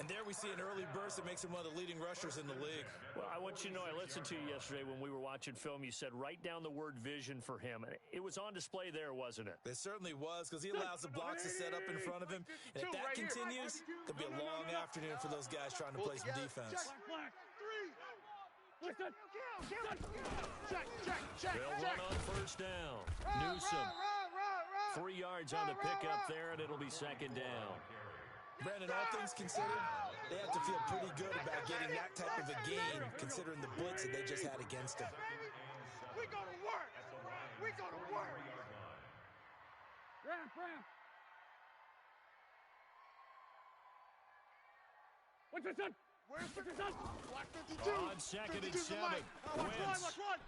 And there we see an early burst that makes him one of the leading rushers in the league. Well, I want you to know, I listened to you yesterday when we were watching film. You said write down the word vision for him. It was on display there, wasn't it? It certainly was, because he allows the blocks to set up in front of him. And if that continues, it could be a long afternoon for those guys trying to play some defense. Black. 3. Listen. Check. They'll run on first down. Newsom. 3 yards on the pickup there, and it'll be 2nd down. Brandon, all things considered, they have to feel pretty good about getting that type of a gain, considering the blitz that they just had against them. We're going to work. Ramp. What's this on? Where's this on? Black 52. On 2nd and 7. Wentz. Watch one.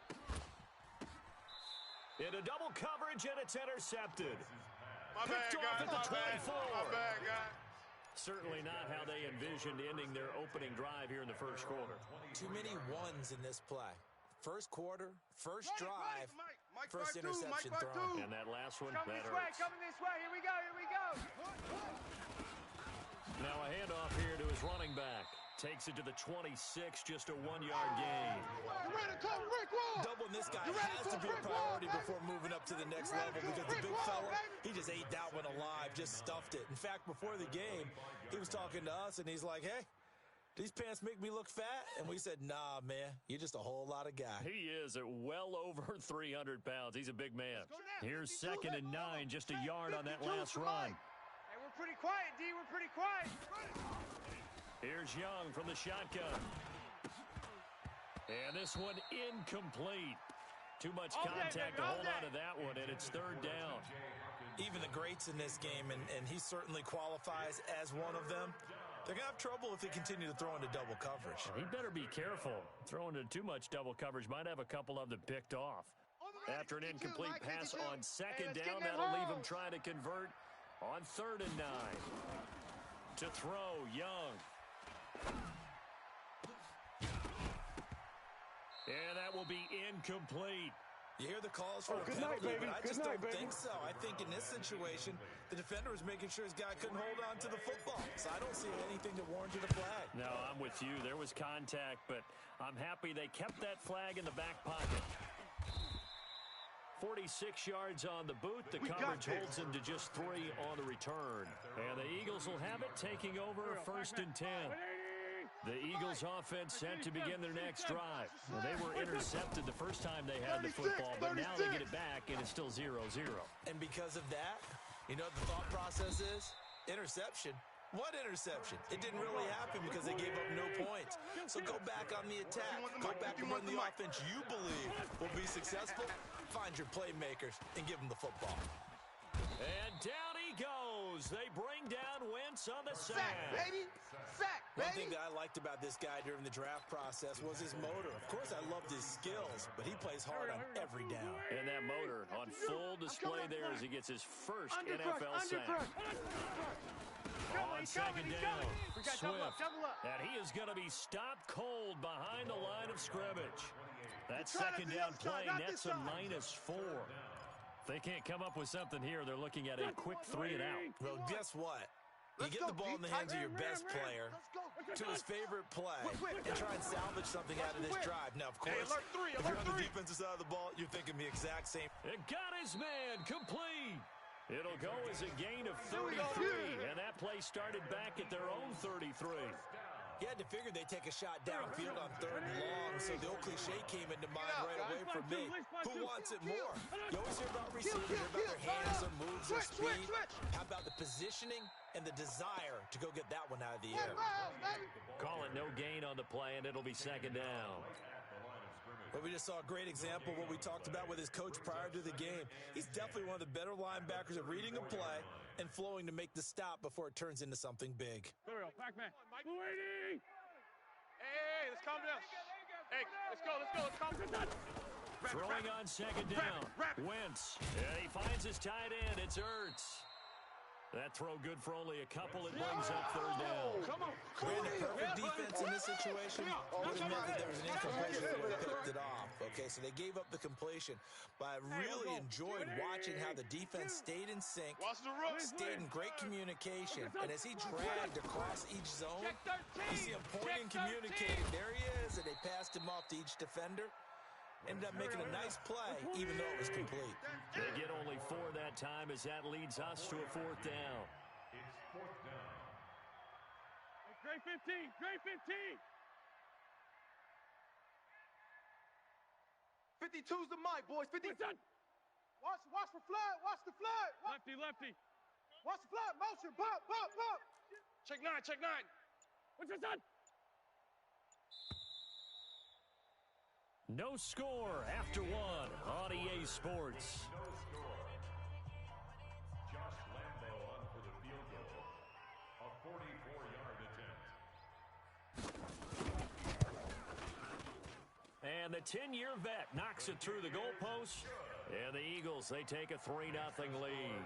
Into double coverage, and it's intercepted. My bad, Picked off guys. at the 24. My bad, guys. Certainly not how they envisioned ending their opening drive here in the first quarter. Too many ones in this play. First quarter, first drive, first interception thrown. And that last one, Coming that this way, hurts. coming this way. Here we go. Now a handoff here to his running back. Takes it to the 26, just a 1-yard gain. Doubling this guy has to be a priority before moving up to the next level because the big fella, he just ate that one alive, just stuffed it. In fact, before the game, he was talking to us, and he's like, hey, these pants make me look fat? And we said, nah, man, you're just a whole lot of guy. He is at well over 300 pounds. He's a big man. Here's 2nd and 9, just a yard on that last run. Hey, we're pretty quiet, D. We're pretty quiet. Here's Young from the shotgun. And this one incomplete. Too much contact to hold on to that one, and it's 3rd down. Even the greats in this game, and he certainly qualifies as one of them, they're going to have trouble if they continue to throw into double coverage. He better be careful. Throwing into too much double coverage might have a couple of them picked off. After an incomplete pass on 2nd down, that'll leave him trying to convert on 3rd and 9. To throw, Young. And that will be incomplete. You hear the calls for a penalty, but I just don't think so. I think in this situation, the defender was making sure his guy couldn't hold on to the football. So I don't see anything that warranted a flag. No, I'm with you. There was contact, but I'm happy they kept that flag in the back pocket. 46 yards on the boot. The coverage holds him to just 3 on the return. And the Eagles will have it, taking over 1st and 10. The Eagles offense set to begin their next drive. Well, they were intercepted the first time they had the football, but now they get it back, and it's still 0-0. And because of that, you know what the thought process is? Interception. What interception? It didn't really happen because they gave up no points. So go back on the attack. Go back and run the offense you believe will be successful. Find your playmakers and give them the football. And down he goes. They bring down Wentz on the sack. Baby. Sack, baby. One thing that I liked about this guy during the draft process was his motor. Of course, I loved his skills, but he plays hard on every down. And that motor on full display there as he gets his first NFL sack. On 2nd down, Swift. And he is going to be stopped cold behind the line of scrimmage. That 2nd down play nets a -4. If they can't come up with something here, they're looking at a quick 3 and out. Well, guess what? You get the ball in the hands of your best player to his favorite play and try and salvage something out of this drive. Now, of course, if you're on the defensive side of the ball, you're thinking the exact same. It got his man complete. It'll go as a gain of 33, and that play started back at their own 33. You had to figure they'd take a shot downfield on 3rd and long, so the old cliche came into mind right away for me. Who wants it more? You always hear about receivers, hear about their hands, their moves, their speed. How about the positioning and the desire to go get that one out of the air? Call it no gain on the play, and it'll be 2nd down. But we just saw a great example of what we talked about with his coach prior to the game. He's definitely one of the better linebackers at reading a play and flowing to make the stop before it turns into something big. There we go. Pac-Man. Hey, let's calm down. Hey, let's go. Let's calm down. Throwing on 2nd down. Wentz. And he finds his tight end. It's Ertz. That throw good for only a couple. It brings up 3rd down. Brandon, perfect defense in this situation would have meant that there was an incompletion that would have picked it off. Okay, so they gave up the completion. But I really enjoyed watching how the defense stayed in sync, stayed in great communication. And as he dragged across each zone, you see him pointing, communicating. There he is, and they passed him off to each defender. Ended up making a nice play, even though it was complete. They get only 4 that time as that leads us to a 4th down. It's 4th down. Great 15. Great 15. 52's the mic, boys. 50. Watch the flood. Watch the flood. Lefty. Watch the flood. Motion. Bump. Check 9. What's your son? No score after 1 on EA Sports. No score. Josh Lambo on for the field goal. A 44-yard attempt. And the 10-year vet knocks it through the goalpost. And the Eagles, they take a 3-0 lead.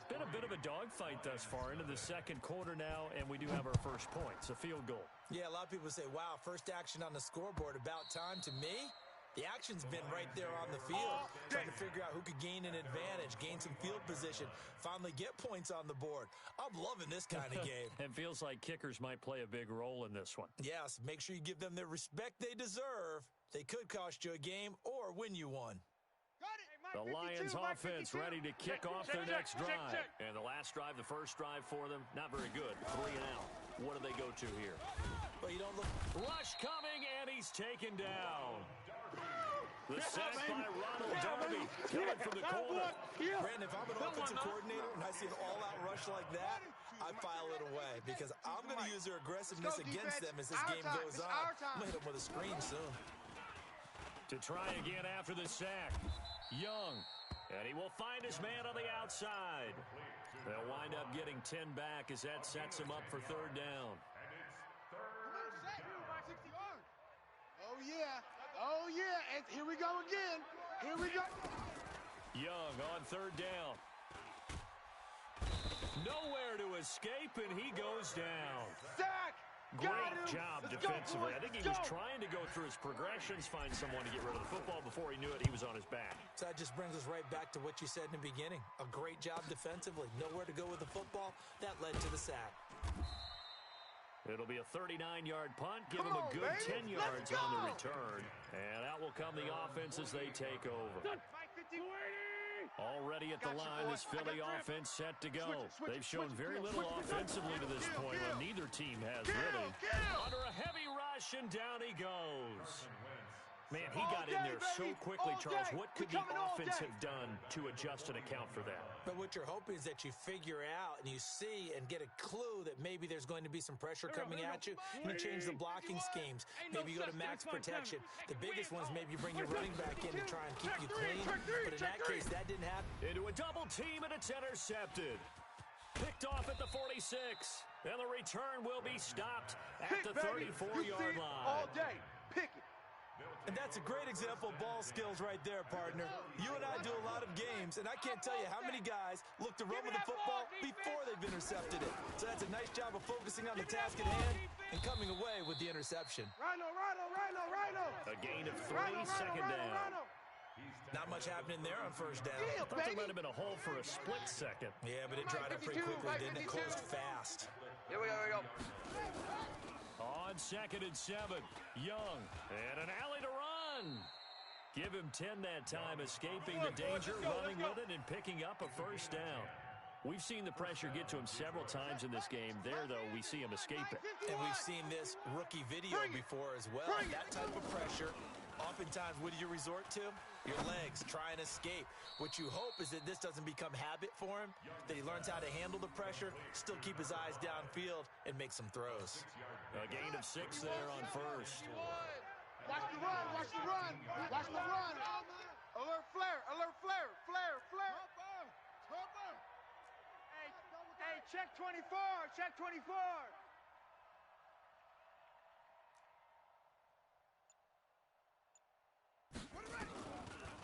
Been a bit of a dogfight thus far into the 2nd quarter now, and we do have our first points, a field goal. Yeah, a lot of people say, wow, first action on the scoreboard, about time. To me, the action's been right there on the field. trying to figure out who could gain an advantage, gain some field position, finally get points on the board. I'm loving this kind of game. It feels like kickers might play a big role in this one. Yes, make sure you give them the respect they deserve. They could cost you a game or win you one. The Lions offense ready to kick off their next drive. And the last drive, the first drive for them, not very good. 3 and out. What do they go to here? Well, you don't look... Rush coming, and he's taken down. The sack by Ronald Darby coming from the corner. Brandon, if I'm an offensive coordinator and I see an all-out rush like that, I file it away because I'm going to use their aggressiveness against them as this game goes on. I'm going to hit them with a screen soon. To try again after the sack. Young, and he will find his man on the outside. They'll wind up getting 10 back as that sets him up for third down. Oh, yeah. Oh, yeah. And here we go again. Here we go. Young on third down. Nowhere to escape, and he goes down. Sack. Great job defensively. I think he was trying to go through his progressions, find someone to get rid of the football. Before he knew it, he was on his back. So that just brings us right back to what you said in the beginning. A great job defensively. Nowhere to go with the football. That led to the sack. It'll be a 39-yard punt. Give him a good 10 yards on the return. And out will come the offense as they take over. Already at the line, this Philly offense set to go. They've shown very little offensively to this point, and neither team has really. Under a heavy rush, and down he goes. Man, he got in there so quickly, Charles. What could the offense have done to adjust and account for that? But what you're hoping is that you figure out and you see and get a clue that maybe there's going to be some pressure coming at you, and you change the blocking schemes. Maybe you go to max protection. The biggest ones, maybe you bring your running back in to try and keep you clean. But in that case, that didn't happen. Into a double team, and it's intercepted. Picked off at the 46, and the return will be stopped at the 34-yard line. All day. Pick it. And that's a great example of ball skills right there, partner. You and I do a lot of games, and I can't tell you how many guys look to run with the football before they've intercepted it. So that's a nice job of focusing on the task at hand and coming away with the interception. Rhino. A gain of 3, second down. Not much happening there on first down. I thought there might have been a hole for a split second. Yeah, but it dried up pretty quickly, didn't it? Closed fast. Here we go. On 2nd and 7, Young, and an alley to run. Give him 10 that time, escaping the danger, running with it, and picking up a first down. We've seen the pressure get to him several times in this game. There, though, we see him escape it. And we've seen this rookie video before as well. That type of pressure, oftentimes, what do you resort to? Your legs, try and escape. What you hope is that this doesn't become habit for him, that he learns how to handle the pressure, still keep his eyes downfield, and make some throws. A gain of 6 there on first. Watch the run. Alert flare. Hey, check 24.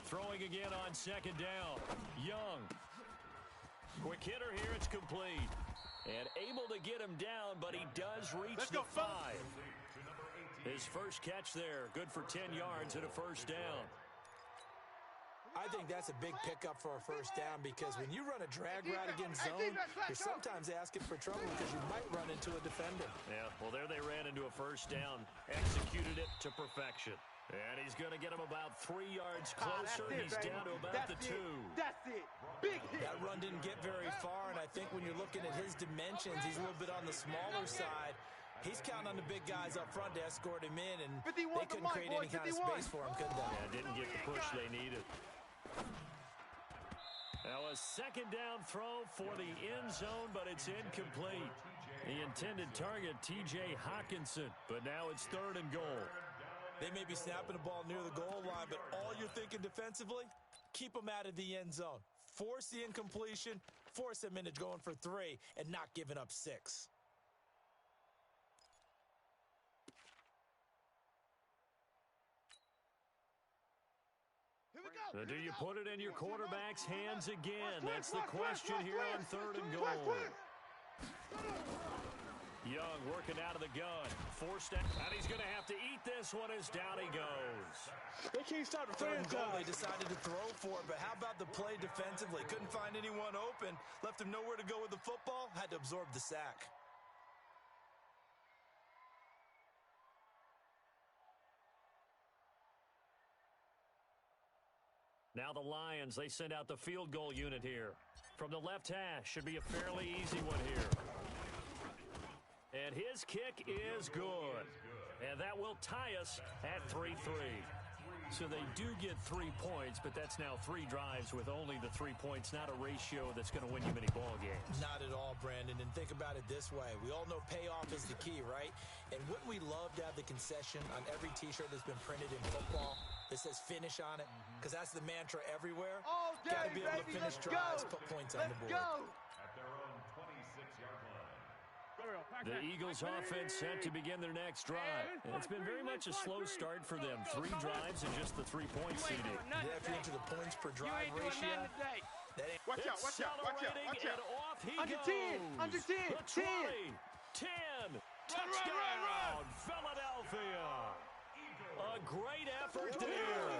Throwing again on 2nd down. Young. Quick hitter here, it's complete. And able to get him down, but he does reach the 5. His first catch there, good for 10 yards and a first down. I think that's a big pickup for a first down because when you run a drag route against zone, you're sometimes asking for trouble because you might run into a defender. Yeah, well, there they ran into a first down, executed it to perfection. And he's going to get him about 3 yards closer. He's down to about the 2. That's it. Big hit. That run didn't get very far, and I think when you're looking at his dimensions, he's a little bit on the smaller side. He's counting on the big guys up front to escort him in, and they couldn't create any kind of space for him, could they? Yeah, didn't get the push they needed. Now a 2nd down throw for the end zone, but it's incomplete. The intended target, T.J. Hawkinson, but now it's 3rd and goal. They may be snapping the ball near the goal line, but all you're thinking defensively, keep them out of the end zone. Force the incompletion, force them into going for 3, and not giving up 6. Now, do you put it in your quarterback's hands again? That's the question here on 3rd and goal. Young working out of the gun. Forced out, and he's going to have to eat this one as down he goes. They can't stop the Third and goal, they franchise. decided to throw for it, but how about the play defensively? Couldn't find anyone open. Left him nowhere to go with the football. Had to absorb the sack. Now the Lions, they send out the field goal unit here. From the left hash, should be a fairly easy one here. And his kick is good. And that will tie us at 3-3. So they do get 3 points, but that's now 3 drives with only the 3 points, not a ratio that's going to win you many ball games. Not at all, Brandon. And think about it this way. We all know payoff is the key, right? And wouldn't we love to have the concession on every T-shirt that's been printed in football that says finish on it? Because that's the mantra everywhere. All day, Got to be able to baby, finish let's drives, go. put points on the board. At their own 26-yard line. The Eagles offense set to begin their next drive. And it's been very much a slow start for them. 3 drives and just the 3-point seeding. They have to enter the points per drive ratio. Watch out, watch out, watch out, watch And out. off he Under goes. 10, under 10, The 20, 10, touchdown, Philadelphia. A great effort there.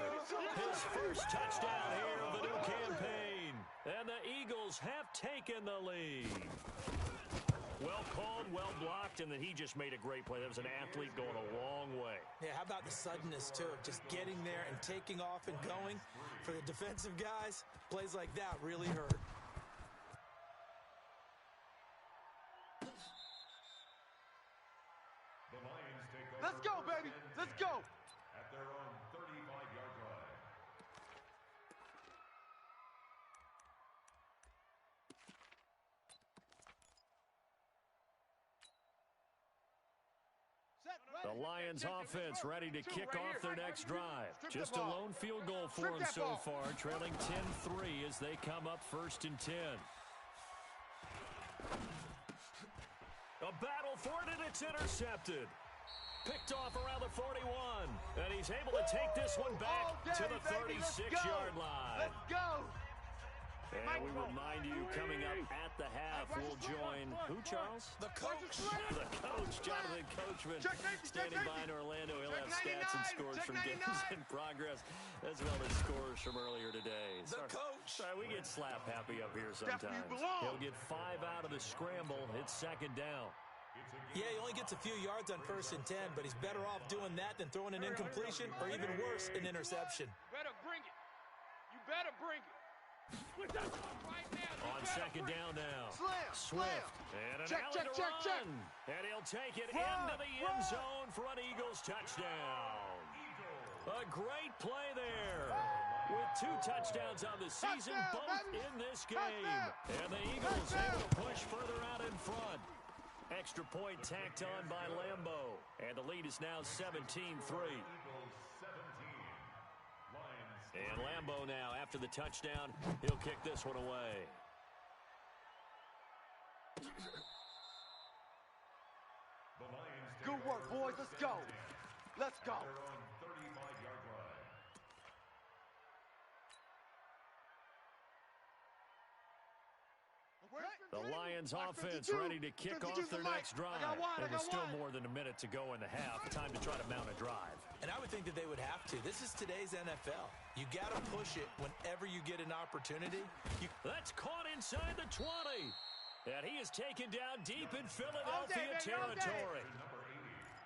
His first touchdown here of the new campaign. And the Eagles have taken the lead. Well called, well blocked, and then he just made a great play. That was an athlete going a long way. Yeah, how about the suddenness, too? Just getting there and taking off and going. For the defensive guys, plays like that really hurt. The Lions take over. Let's go, baby. Let's go. At their own 35-yard line. The Lions offense ready to kick off their next drive. Just a lone field goal for them so far, trailing 10-3 as they come up 1st and 10. A battle for it, and it's intercepted. Picked off around the 41, and he's able to take this one back to the 36-yard line. Let's go. And we remind you, coming up at the half, we'll join who, Charles? The coach. The coach, Jonathan Coachman, standing by in Orlando. He'll have stats and scores from games in progress, as well as scores from earlier today. The coach. Sorry, we get slap happy up here sometimes. He'll get 5 out of the scramble. It's 2nd down. Yeah, he only gets a few yards on 1st and 10, but he's better off doing that than throwing an incompletion, or even worse, an interception. Better bring it. You better bring it. On 2nd down now. Slam. Swift. And an Check, alley check, to check, run. check. And he'll take it into the end zone for an Eagles touchdown. A great play there. With 2 touchdowns on the season, Touchdown, both baby. in this game. Touchdown. And the Eagles Touchdown. able to push further out in front. Extra point tacked on by Lambeau. And the lead is now 17-3. And Lambeau now, after the touchdown, he'll kick this one away. Good work, boys. Let's go. Let's go. The Lions offense ready to kick off their next drive. And there's still more than a minute to go in the half. Time to try to mount a drive. And I would think that they would have to. This is today's NFL. You got to push it whenever you get an opportunity. That's caught inside the 20. And he is taken down deep in Philadelphia territory.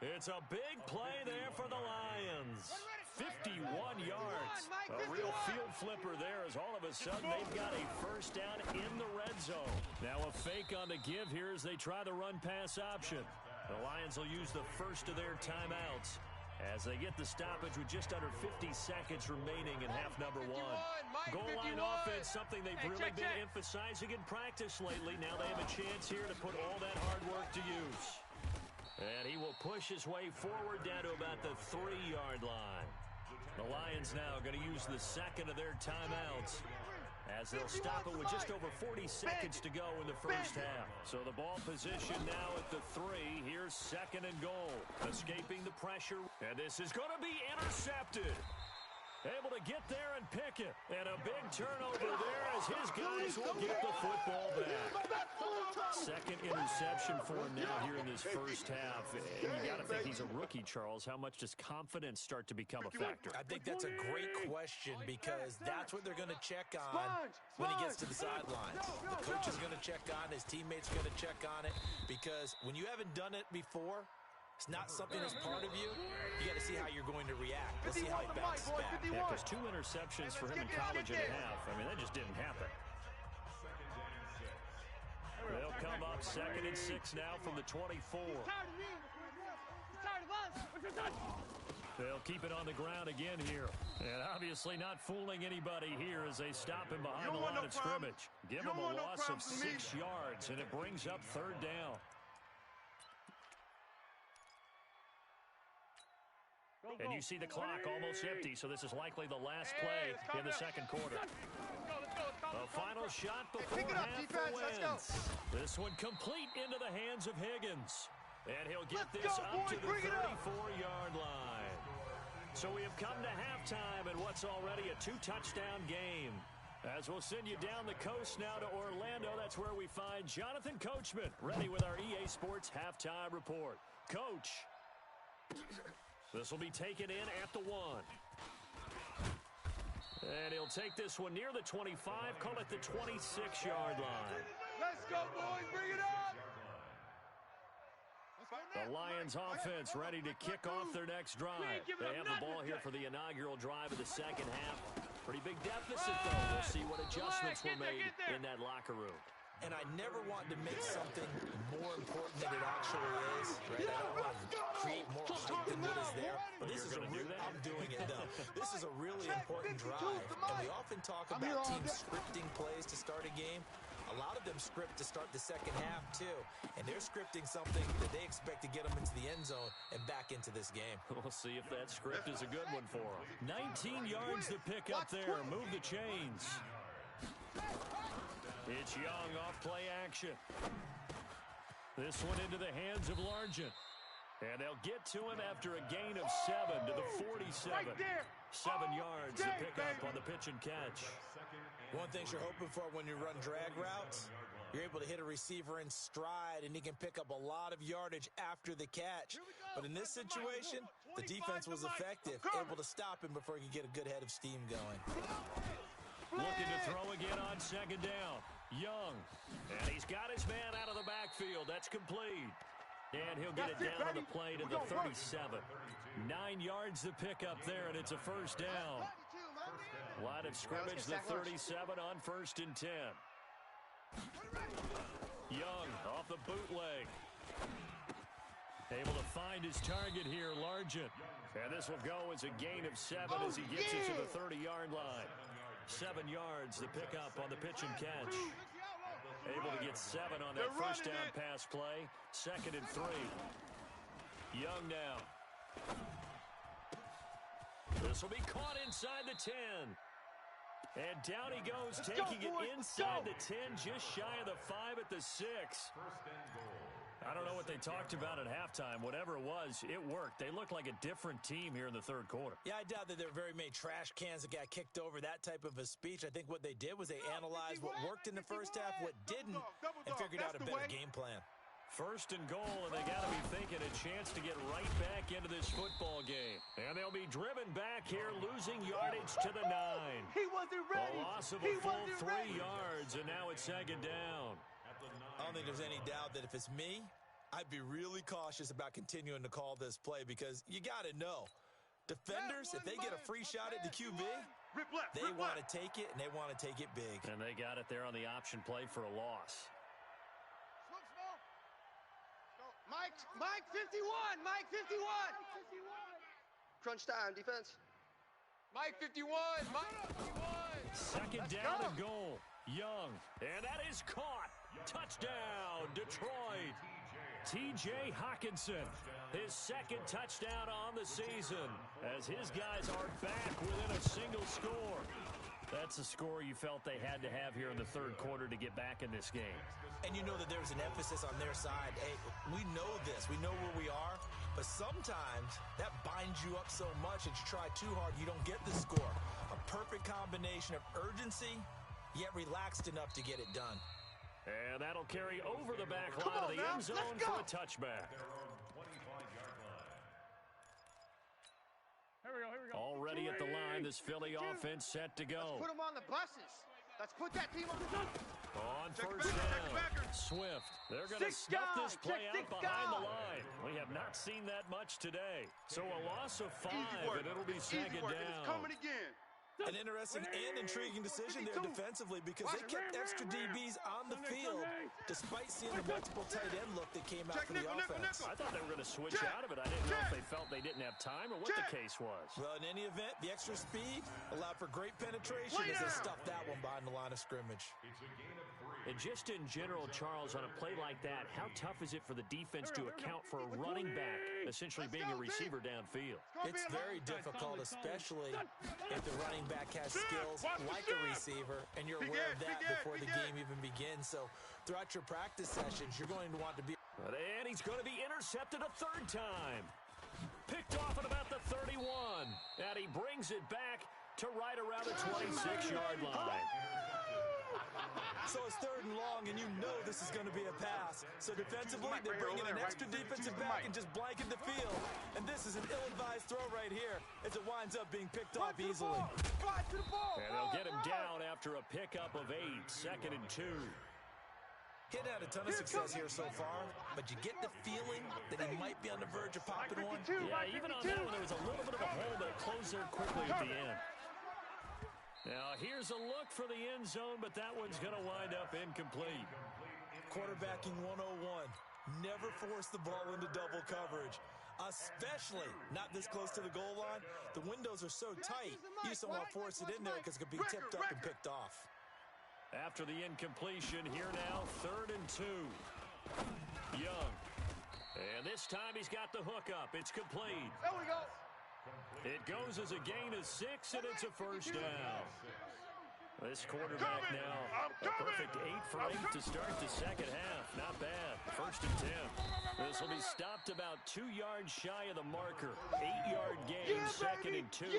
It's a big play there for the Lions. 51 yards. A real field flipper there as all of a sudden they've got a first down in the red zone. Now a fake on the give here as they try the run-pass option. The Lions will use the first of their timeouts as they get the stoppage with just under 50 seconds remaining in half number 1. Goal line offense, something they've really been emphasizing in practice lately. Now they have a chance here to put all that hard work to use. And he will push his way forward down to about the 3-yard line. The Lions now going to use the second of their timeouts as they'll stop it with just over 40 seconds to go in the first half. So the ball position now at the 3. Here's 2nd and goal. Escaping the pressure. And this is going to be intercepted. Able to get there and pick it. And a big turnover there as his guys will get the football back. Second interception for him now here in this first half. And you got to think he's a rookie, Charles. How much does confidence start to become a factor? I think that's a great question because that's what they're going to check on when he gets to the sidelines. The coach is going to check on it. His teammates are going to check on it because when you haven't done it before, it's not something that's part of you. You got to see how you're going to react. Let's see how he bounces back. Yeah, because 2 interceptions for him in college and a half. I mean, that just didn't happen. They'll come up 2nd and 6 now from the 24. They'll keep it on the ground again here. And obviously not fooling anybody here as they stop him behind the line of scrimmage. Give him a loss of 6 yards, and it brings up 3rd down. And you see the clock almost empty, so this is likely the last play in the second quarter. A final shot before half for Wentz. This one complete into the hands of Higgins. And he'll get this up to the 34-yard line. So we have come to halftime in what's already a 2-touchdown game. As we'll send you down the coast now to Orlando, that's where we find Jonathan Coachman, ready with our EA Sports Halftime Report. Coach, this will be taken in at the 1. And he'll take this one near the 25, call it the 26-yard line. Let's go, boys. Bring it up. The Lions offense ready to kick off their next drive. They have the ball here for the inaugural drive of the second half. Pretty big deficit, though. We'll see what adjustments were made in that locker room. And I never want to make something more important than it actually is, right? I don't want to create more hype than what is there. But this is I'm doing it, though. This is a really important drive. And we often talk about teams scripting plays to start a game. A lot of them script to start the second half, too. And they're scripting something that they expect to get them into the end zone and back into this game. We'll see if that script is a good one for them. 19 yards to pick up there. Move the chains. It's Young off play action. This one into the hands of Largent. And they'll get to him after a gain of 7 to the 47. 7 yards to pick up on the pitch and catch. One thing you're hoping for when you run drag routes, you're able to hit a receiver in stride, and he can pick up a lot of yardage after the catch. But in this situation, the defense was effective, able to stop him before he could get a good head of steam going. Looking to throw again on 2nd down. Young. And he's got his man out of the backfield. That's complete. And he'll get it down on the play to the 37. 9 yards to pick up there, and it's a 1st down. Line of scrimmage, the 37 on 1st and 10. Young off the bootleg. Able to find his target here, Largent. And this will go as a gain of 7 as he gets it to the 30-yard line. 7 yards to pick up on the pitch and catch. Able to get 7 on that 1st down pass play. 2nd and 3. Young now. This will be caught inside the 10. And down he goes, taking it inside the 10, just shy of the 5 at the 6. I don't know what they talked about at halftime. Whatever it was, it worked. They looked like a different team here in the 3rd quarter. Yeah, I doubt that there were very many trash cans that got kicked over, that type of a speech. I think what they did was they analyzed what worked in the first half, what didn't, and figured out a better game plan. 1st and goal, and they got to be thinking a chance to get right back into this football game. And they'll be driven back here, losing yardage to the 9. He wasn't ready. A loss of a full 3 yards, and now it's 2nd down. I don't think there's any doubt that if it's me, I'd be really cautious about continuing to call this play because you got to know, defenders, if they get a free shot at the QB, they want to take it, and they want to take it big. And they got it there on the option play for a loss. Mike 51. Mike 51. Crunch time, defense. Mike 51. Mike 51. 2nd down and goal. Young. And that is caught. Touchdown, Detroit. T.J. Hockenson, his 2nd touchdown on the season as his guys are back within a single score. That's a score you felt they had to have here in the 3rd quarter to get back in this game. And you know that there's an emphasis on their side. Hey, we know this. We know where we are. But sometimes that binds you up so much that you try too hard, you don't get the score. A perfect combination of urgency yet relaxed enough to get it done. And that'll carry over the back line of the end zone for a touchback. Here we go. Already at the line, this Philly offense set to go. Put them on the buses. Let's put that team on the bus. On first down, Swift. They're going to snuff this play out behind the line. We have not seen that much today. So a loss of 5, and it'll be second down. It's coming again. An interesting and intriguing decision there defensively because they kept extra DBs on the field despite seeing the multiple tight end look that came out for the offense. I thought they were going to switch out of it. I didn't know if they felt they didn't have time or what the case was. Well, in any event, the extra speed allowed for great penetration as they stuffed that one behind the line of scrimmage. And just in general, Charles, on a play like that, how tough is it for the defense to account for a running back essentially being a receiver downfield? It's very difficult, especially if the running back has skills like a receiver, and you're aware of that before the game even begins. So throughout your practice sessions, you're going to want to be... And he's going to be intercepted a third time. Picked off at about the 31. And he brings it back to right around the 26-yard line. So it's third and long, and you know this is going to be a pass. So defensively, they're bringing an extra defensive back and just blanking the field. And this is an ill-advised throw right here as it winds up being picked off easily. And they'll get him down after a pickup of 8, 2nd and 2. He hadn't had a ton of success here so far, but you get the feeling that he might be on the verge of popping one. Yeah, even on that one, there was a little bit of a hole, but it closed there quickly at the end. Now, here's a look for the end zone, but that one's going to wind up incomplete. Quarterbacking 101. Never force the ball into double coverage, especially not this close to the goal line. The windows are so tight, you just don't want to force it in there because it could be tipped up and picked off. After the incompletion, here now, 3rd and 2. Young. And this time he's got the hook up. It's complete. There we go. It goes as a gain of 6, and it's a first down. This quarterback now, a perfect 8 for 8 to start the second half. Not bad. 1st and 10. This will be stopped about 2 yards shy of the marker. 8-yard gain, 2nd and 2.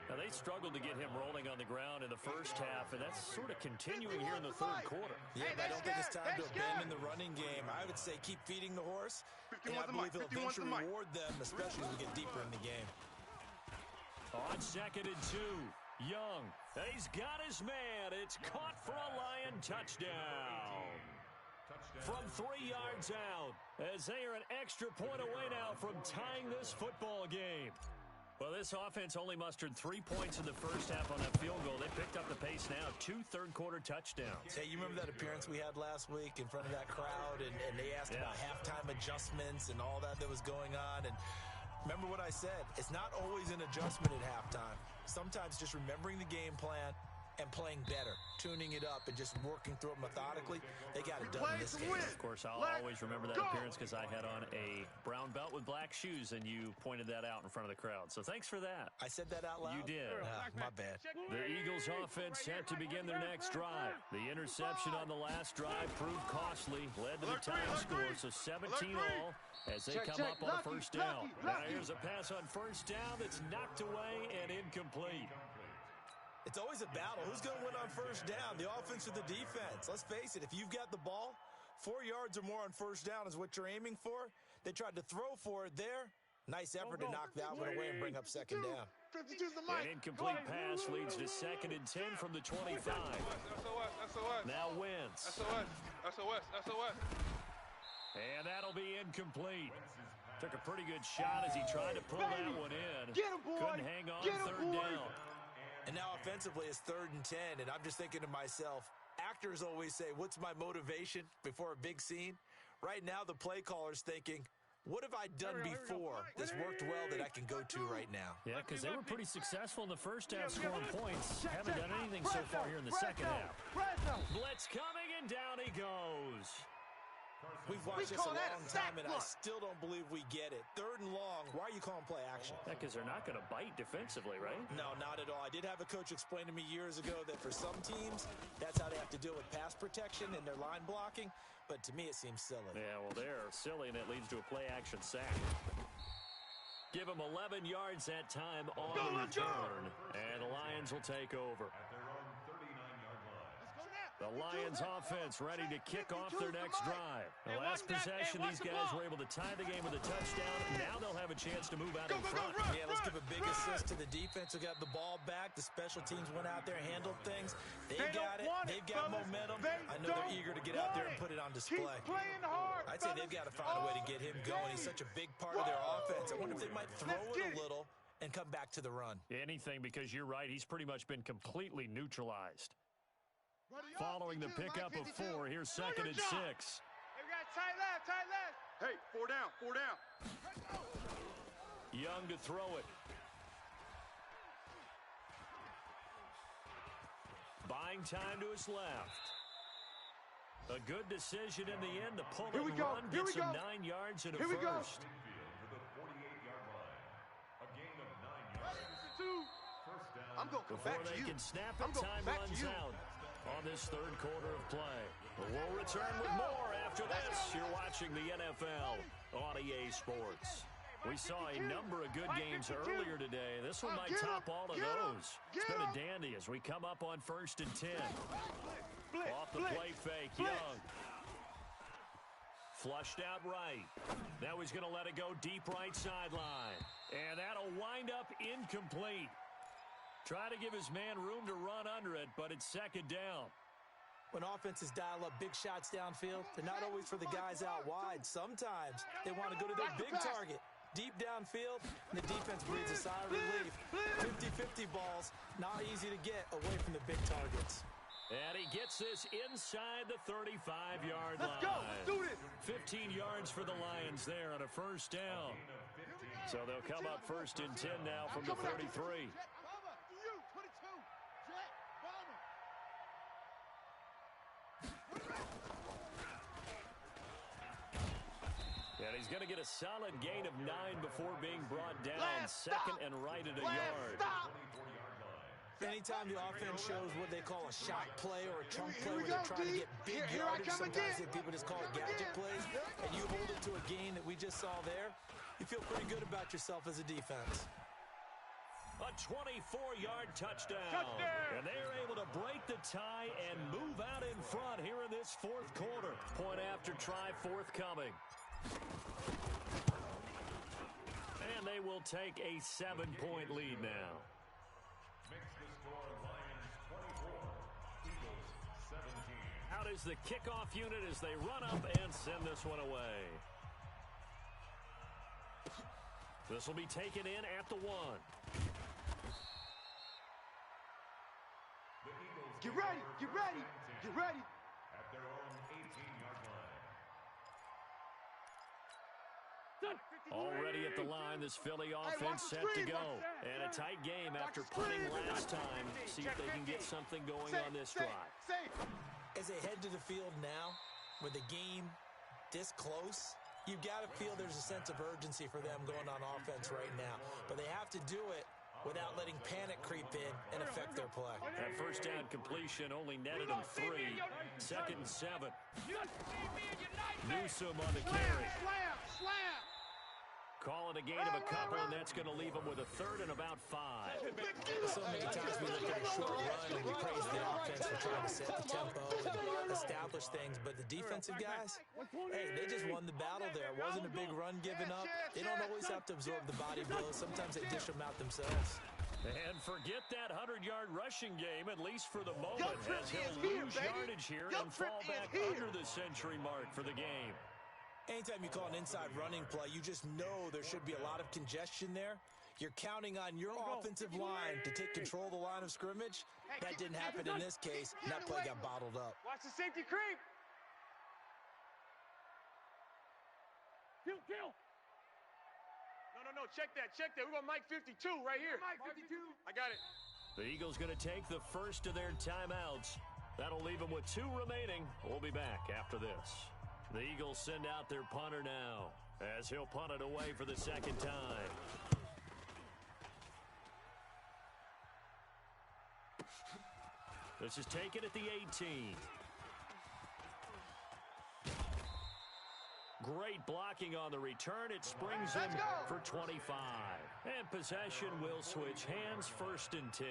Now, they struggled to get him rolling on the ground in the first half, and that's sort of continuing here in the third quarter. Yeah, but I don't think it's time to abandon the running game. I would say keep feeding the horse, and I believe he'll eventually reward them, especially as we get deeper in the game. On 2nd and 2, Young. He's got his man. It's caught for a Lion touchdown. From 3 yards out, as they are an extra point away now from tying this football game. Well, this offense only mustered 3 points in the first half on that field goal. They picked up the pace now, 2 third-quarter touchdowns. Hey, you remember that appearance we had last week in front of that crowd, and they asked about halftime adjustments and all that was going on, and remember what I said, it's not always an adjustment at halftime. Sometimes just remembering the game plan and playing better, tuning it up and just working through it methodically. They got it done in this case. Of course, I'll always remember that appearance because I had on a brown belt with black shoes, and you pointed that out in front of the crowd. So thanks for that. I said that out loud? You did. My bad. The Eagles offense set to begin their next drive. The interception on the last drive proved costly, led to the tying score, so 17 all as they come up on 1st down. Now here's a pass on 1st down that's knocked away and incomplete. It's always a battle. Who's going to win on 1st down, the offense or the defense? Let's face it, if you've got the ball, 4 yards or more on 1st down is what you're aiming for. They tried to throw for it there. Nice effort to knock that one away and bring up 2nd down. An incomplete pass leads to 2nd and 10 from the 25. Now Wentz. SOS. And that'll be incomplete. Took a pretty good shot as he tried to pull that one in. Couldn't hang on 3rd down. And now offensively it's 3rd and 10, and I'm just thinking to myself, actors always say, what's my motivation before a big scene? Right now the play caller's thinking, what have I done before that's worked well that I can go to right now? Yeah, because they were pretty successful in the first half scoring points. Haven't done anything so far here in the second half. Blitz coming, and down he goes. We've watched this a long time, and I still don't believe we get it. 3rd and long, why are you calling play action? Yeah, because they're not going to bite defensively, right? No, not at all. I did have a coach explain to me years ago that for some teams, that's how they have to deal with pass protection and their line blocking, but to me it seems silly. Yeah, well, they're silly, and it leads to a play-action sack. Give them 11 yards that time on the return, and the Lions will take over. At their own 39 The Lions offense ready to kick off their next drive. The last possession, these guys were able to tie the game with a touchdown. Now they'll have a chance to move out in front. Yeah, let's give a big assist to the defense who got the ball back. The special teams went out there, handled things. They got it. They've got momentum. I know they're eager to get out there and put it on display. I'd say they've got to find a way to get him going. He's such a big part of their offense. I wonder if they might throw it a little and come back to the run. Anything, because you're right. He's pretty much been completely neutralized. Following the pickup of 4, here's 2nd and 6. Hey, we got tight left, tight left. Hey, 4 down, 4 down. Young to throw it. Buying time to his left. A good decision in the end to pull it and run. Get some 9 yards and a first. I'm going to come Before back to they you. can snap it, time runs out on this 3rd quarter of play. We'll return with more after this. You're watching the NFL on EA Sports. We saw a number of good games earlier today. This one might top all of those. It's been a dandy as we come up on 1st and 10. Off the play fake, Young. Flushed out right. Now he's going to let it go deep right sideline. And that'll wind up incomplete. Try to give his man room to run under it, but it's 2nd down. When offenses dial up big shots downfield, they're not always for the guys out wide. Sometimes they want to go to their big target. Deep downfield, and the defense breathes a sigh of relief. 50-50 balls, not easy to get away from the big targets. And he gets this inside the 35-yard line. Let's go. Let's do this. 15 yards for the Lions there on a 1st down. So they'll come up 1st and 10 now from the 33. And he's going to get a solid gain of 9 before being brought down. 2nd and right at a yard. Anytime the offense shows what they call a shot play or a chunk play where they're trying to get big yardage, sometimes people just call it gadget plays, and you hold it to a gain that we just saw there, you feel pretty good about yourself as a defense. A 24-yard touchdown. And they're able to break the tie and move out in front here in this 4th quarter. Point after try forthcoming. And they will take a 7-point lead now. Makes the score Lions 24, Eagles 17. Out is the kickoff unit as they run up and send this one away. This will be taken in at the 1. The Eagles Get ready, get ready, get ready. at their own 18-yard line. Already at the line, this Philly offense set to go. And a tight game after punting last time. See if they can get something going on this drive. As they head to the field now, with the game this close, you've got to feel there's a sense of urgency for them going on offense right now. But they have to do it without letting panic creep in and affect their play. That 1st down completion only netted them 3. 2nd and 7. Newsome on the carry. Slam. Calling a gain of a couple, and that's going to leave them with a 3rd and about 5. So many times we look at a short run and we praise the offense for trying to set the tempo and establish things, but the defensive guys, hey, they just won the battle there. It wasn't a big run given up. They don't always have to absorb the body blows. Sometimes they dish them out themselves. And forget that 100-yard rushing game, at least for the moment, as he'll lose yardage here and fall back under the century mark for the game. Anytime you call an inside running play, you just know there should be a lot of congestion there. You're counting on your offensive line to take control of the line of scrimmage. That didn't happen in this case, and that play got bottled up. Watch the safety creep. Kill. No. Check that. We're going to Mike 52 right here. Mike 52. I got it. The Eagles going to take the first of their timeouts. That'll leave them with 2 remaining. We'll be back after this. The Eagles send out their punter now as he'll punt it away for the 2nd time. This is taken at the 18. Great blocking on the return. It springs him for 25. And possession will switch hands, 1st and 10.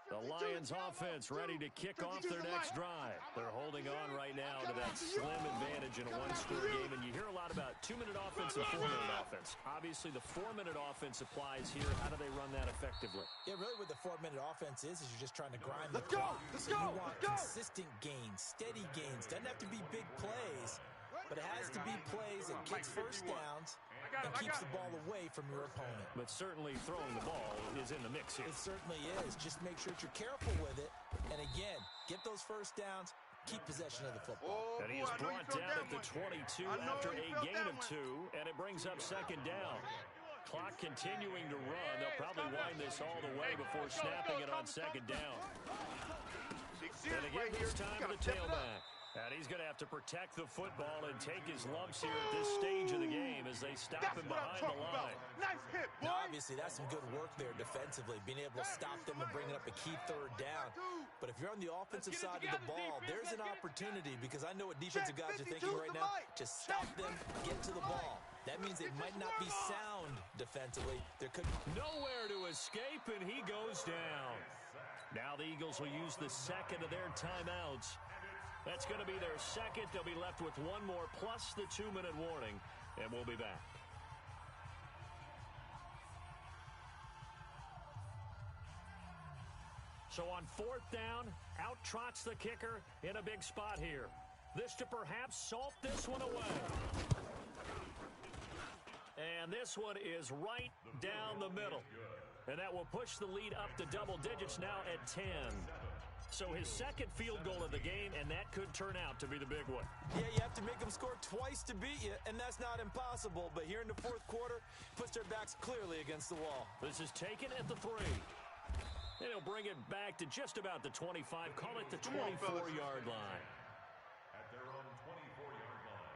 The Lions offense ready to kick off their next drive. They're holding on right now to that slim advantage in a one-score game, and you hear a lot about 2-minute offense and 4-minute offense. Obviously, the 4-minute offense applies here. How do they run that effectively? Yeah, really what the 4-minute offense is you're just trying to grind the clock. So you want consistent gains, steady gains. Doesn't have to be big plays, but it has to be plays that gets first downs and keeps the ball away from your opponent. But certainly throwing the ball is in the mix here. It certainly is. Just make sure that you're careful with it. And again, get those first downs, keep possession of the football. And he is brought down at the 22 after a gain of 2, and it brings up second down. Clock continuing to run. They'll probably wind this all the way before snapping it on second down. And again, this time to the tailback. And he's going to have to protect the football and take his lumps here at this stage of the game as they stop him behind the line. Nice hit, boy. Now, obviously, that's some good work there defensively, being able to stop them and bringing up a key third down. But if you're on the offensive side of the ball, there's an opportunity, because I know what defensive guys are thinking right now. Just stop them, get to the ball. That means they might not be sound defensively. There could nowhere to escape, and he goes down. Now the Eagles will use the second of their timeouts. That's going to be their second. They'll be left with one more plus the 2-minute warning, and we'll be back. So on 4th down, out trots the kicker in a big spot here. This to perhaps salt this one away. And this one is right down the middle. And that will push the lead up to double digits now at 10. So his second field goal of the game, and that could turn out to be the big one. Yeah, you have to make them score twice to beat you, and that's not impossible. But here in the 4th quarter, puts their backs clearly against the wall. This is taken at the 3. And he'll bring it back to just about the 25, call it the 24-yard line. At their own 24-yard line.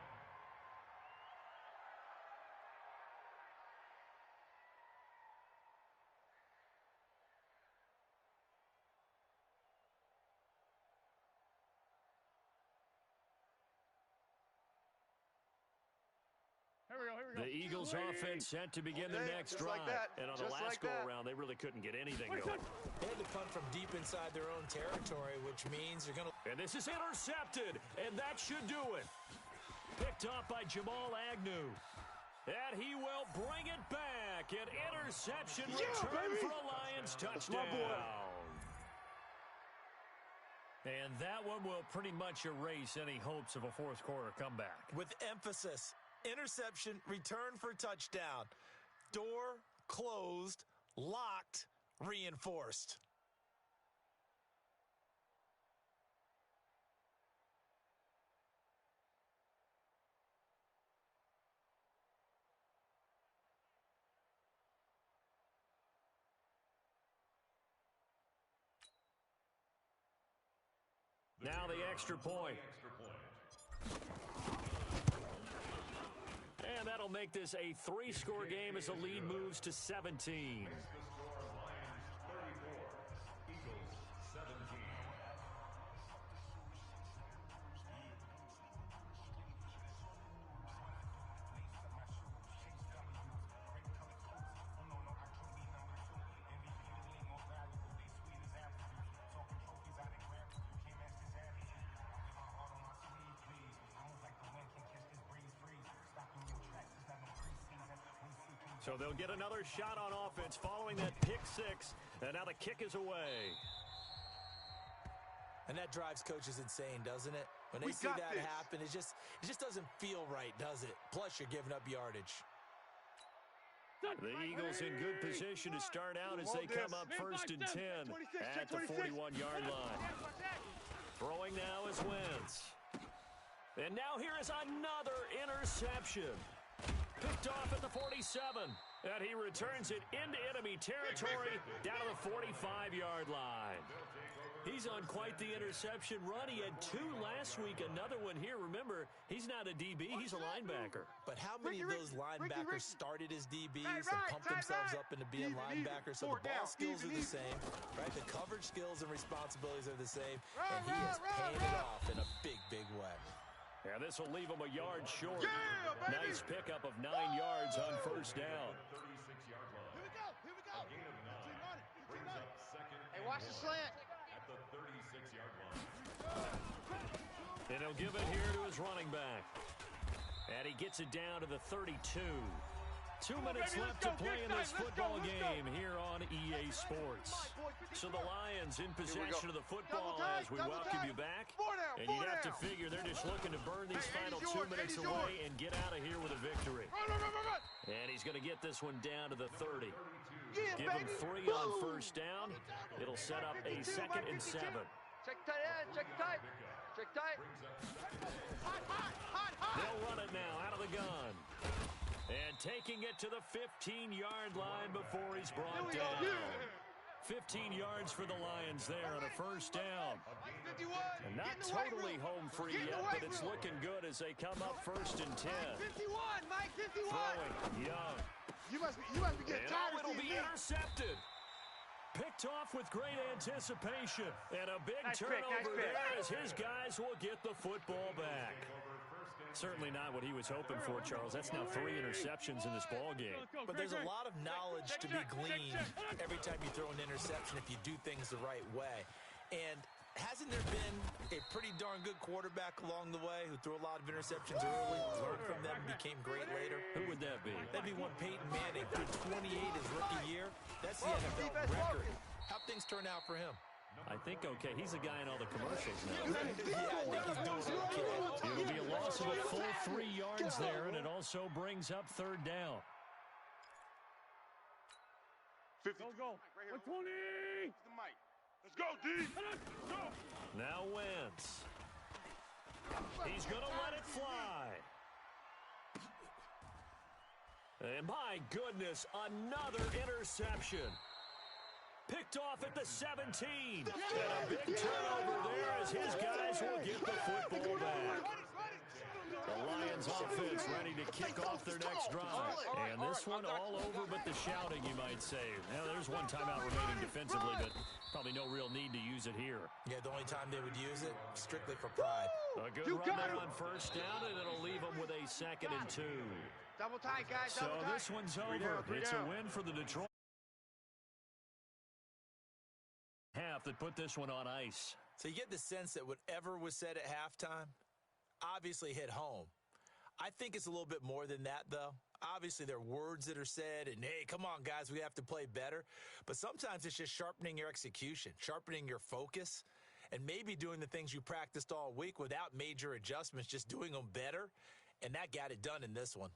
The Eagles offense set to begin their next drive. And on the last go-around, they really couldn't get anything going. They had to punt from deep inside their own territory, which means they're going to... And this is intercepted, and that should do it. Picked off by Jamal Agnew. And he will bring it back. An interception return for a Lions touchdown. And that one will pretty much erase any hopes of a 4th quarter comeback. With emphasis. Interception, return for touchdown. Door closed, locked, reinforced. Now the extra point. And that'll make this a 3-score game as the lead moves to 17. So they'll get another shot on offense following that pick 6. And now the kick is away. And that drives coaches insane, doesn't it? When they see that happen, it just doesn't feel right, does it? Plus, you're giving up yardage. The Eagles in good position to start out as they come up 1st and 10 at the 41-yard line. Throwing now is Wentz. And now here is another interception. Picked off at the 47, and he returns it into enemy territory down to the 45-yard line. He's on quite the interception run. He had 2 last week, another one here. Remember, he's not a DB, he's a linebacker. But how many of those linebackers started as DBs and pumped themselves up into being linebackers? So the ball skills are the same, right? The coverage skills and responsibilities are the same, and he is paying it off in a big, big way. And this will leave him a yard short. Nice pickup of 9 yards on 1st down. Hey, watch the slant. At the 36-yard line. And he'll give it here to his running back. And he gets it down to the 32. 2 minutes left to play in this football game here on EA Sports. So the Lions in possession of the football as we welcome you back. And you'd have to figure they're just looking to burn these final 2 minutes away and get out of here with a victory. And he's going to get this one down to the 30. Give him 3 on first down. It'll set up a 2nd and 7. Check tight end, check tight. Check tight. They'll run it now out of the gun. And taking it to the 15-yard line before he's brought down. 15 yards for the Lions there on a first down. And not totally home free yet, but it's looking good as they come up 1st and 10. Mike 51. Throwing, Young. You must be getting tired of it'll be seeing me. intercepted. Picked off with great anticipation. And a big Nice pick, turnover nice pick. there as his guys will get the football back. Certainly not what he was hoping for, Charles. That's now 3 interceptions in this ball game. But there's a lot of knowledge to be gleaned every time you throw an interception if you do things the right way. And hasn't there been a pretty darn good quarterback along the way who threw a lot of interceptions early, learned from them, and became great later? Who would that be? That'd be one Peyton Manning, threw 28 his rookie year. That's the NFL record. How'd things turn out for him? I think okay. He's a guy in all the commercials now. Yeah, I think he's doing okay. It'll be a loss of a full 3 yards there, and it also brings up 3rd down. 50. Go. 120. The mic. Let's go, D. Go. Now Wentz. He's going to let it fly. And my goodness, another interception. Picked off at the 17. And a big turnover there as his guys will get the football back. The Lions offense ready to kick off their next drive. And this one all over but the shouting, you might say. Now, there's one timeout remaining defensively, but probably no real need to use it here. Yeah, the only time they would use it, strictly for pride. A good run there on first down, and it'll leave them with a 2nd and 2. Double tight, guys, So double tight. this one's over. It's a win for the Detroit half that put this one on ice. So you get the sense that whatever was said at halftime obviously hit home. I think it's a little bit more than that, though. Obviously, there are words that are said, and, hey, come on, guys, we have to play better. But sometimes it's just sharpening your execution, sharpening your focus, and maybe doing the things you practiced all week without major adjustments, just doing them better, and that got it done in this one.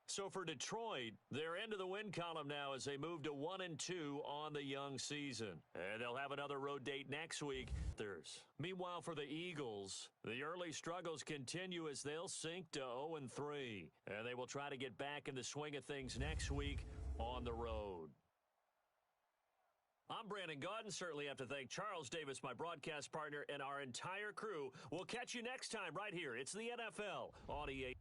So for Detroit, they're into the win column now as they move to 1-2 on the young season. And they'll have another road date next week. Meanwhile, for the Eagles, the early struggles continue as they'll sink to 0-3. And they will try to get back in the swing of things next week on the road. I'm Brandon Gaudin. Certainly have to thank Charles Davis, my broadcast partner, and our entire crew. We'll catch you next time right here. It's the NFL on EA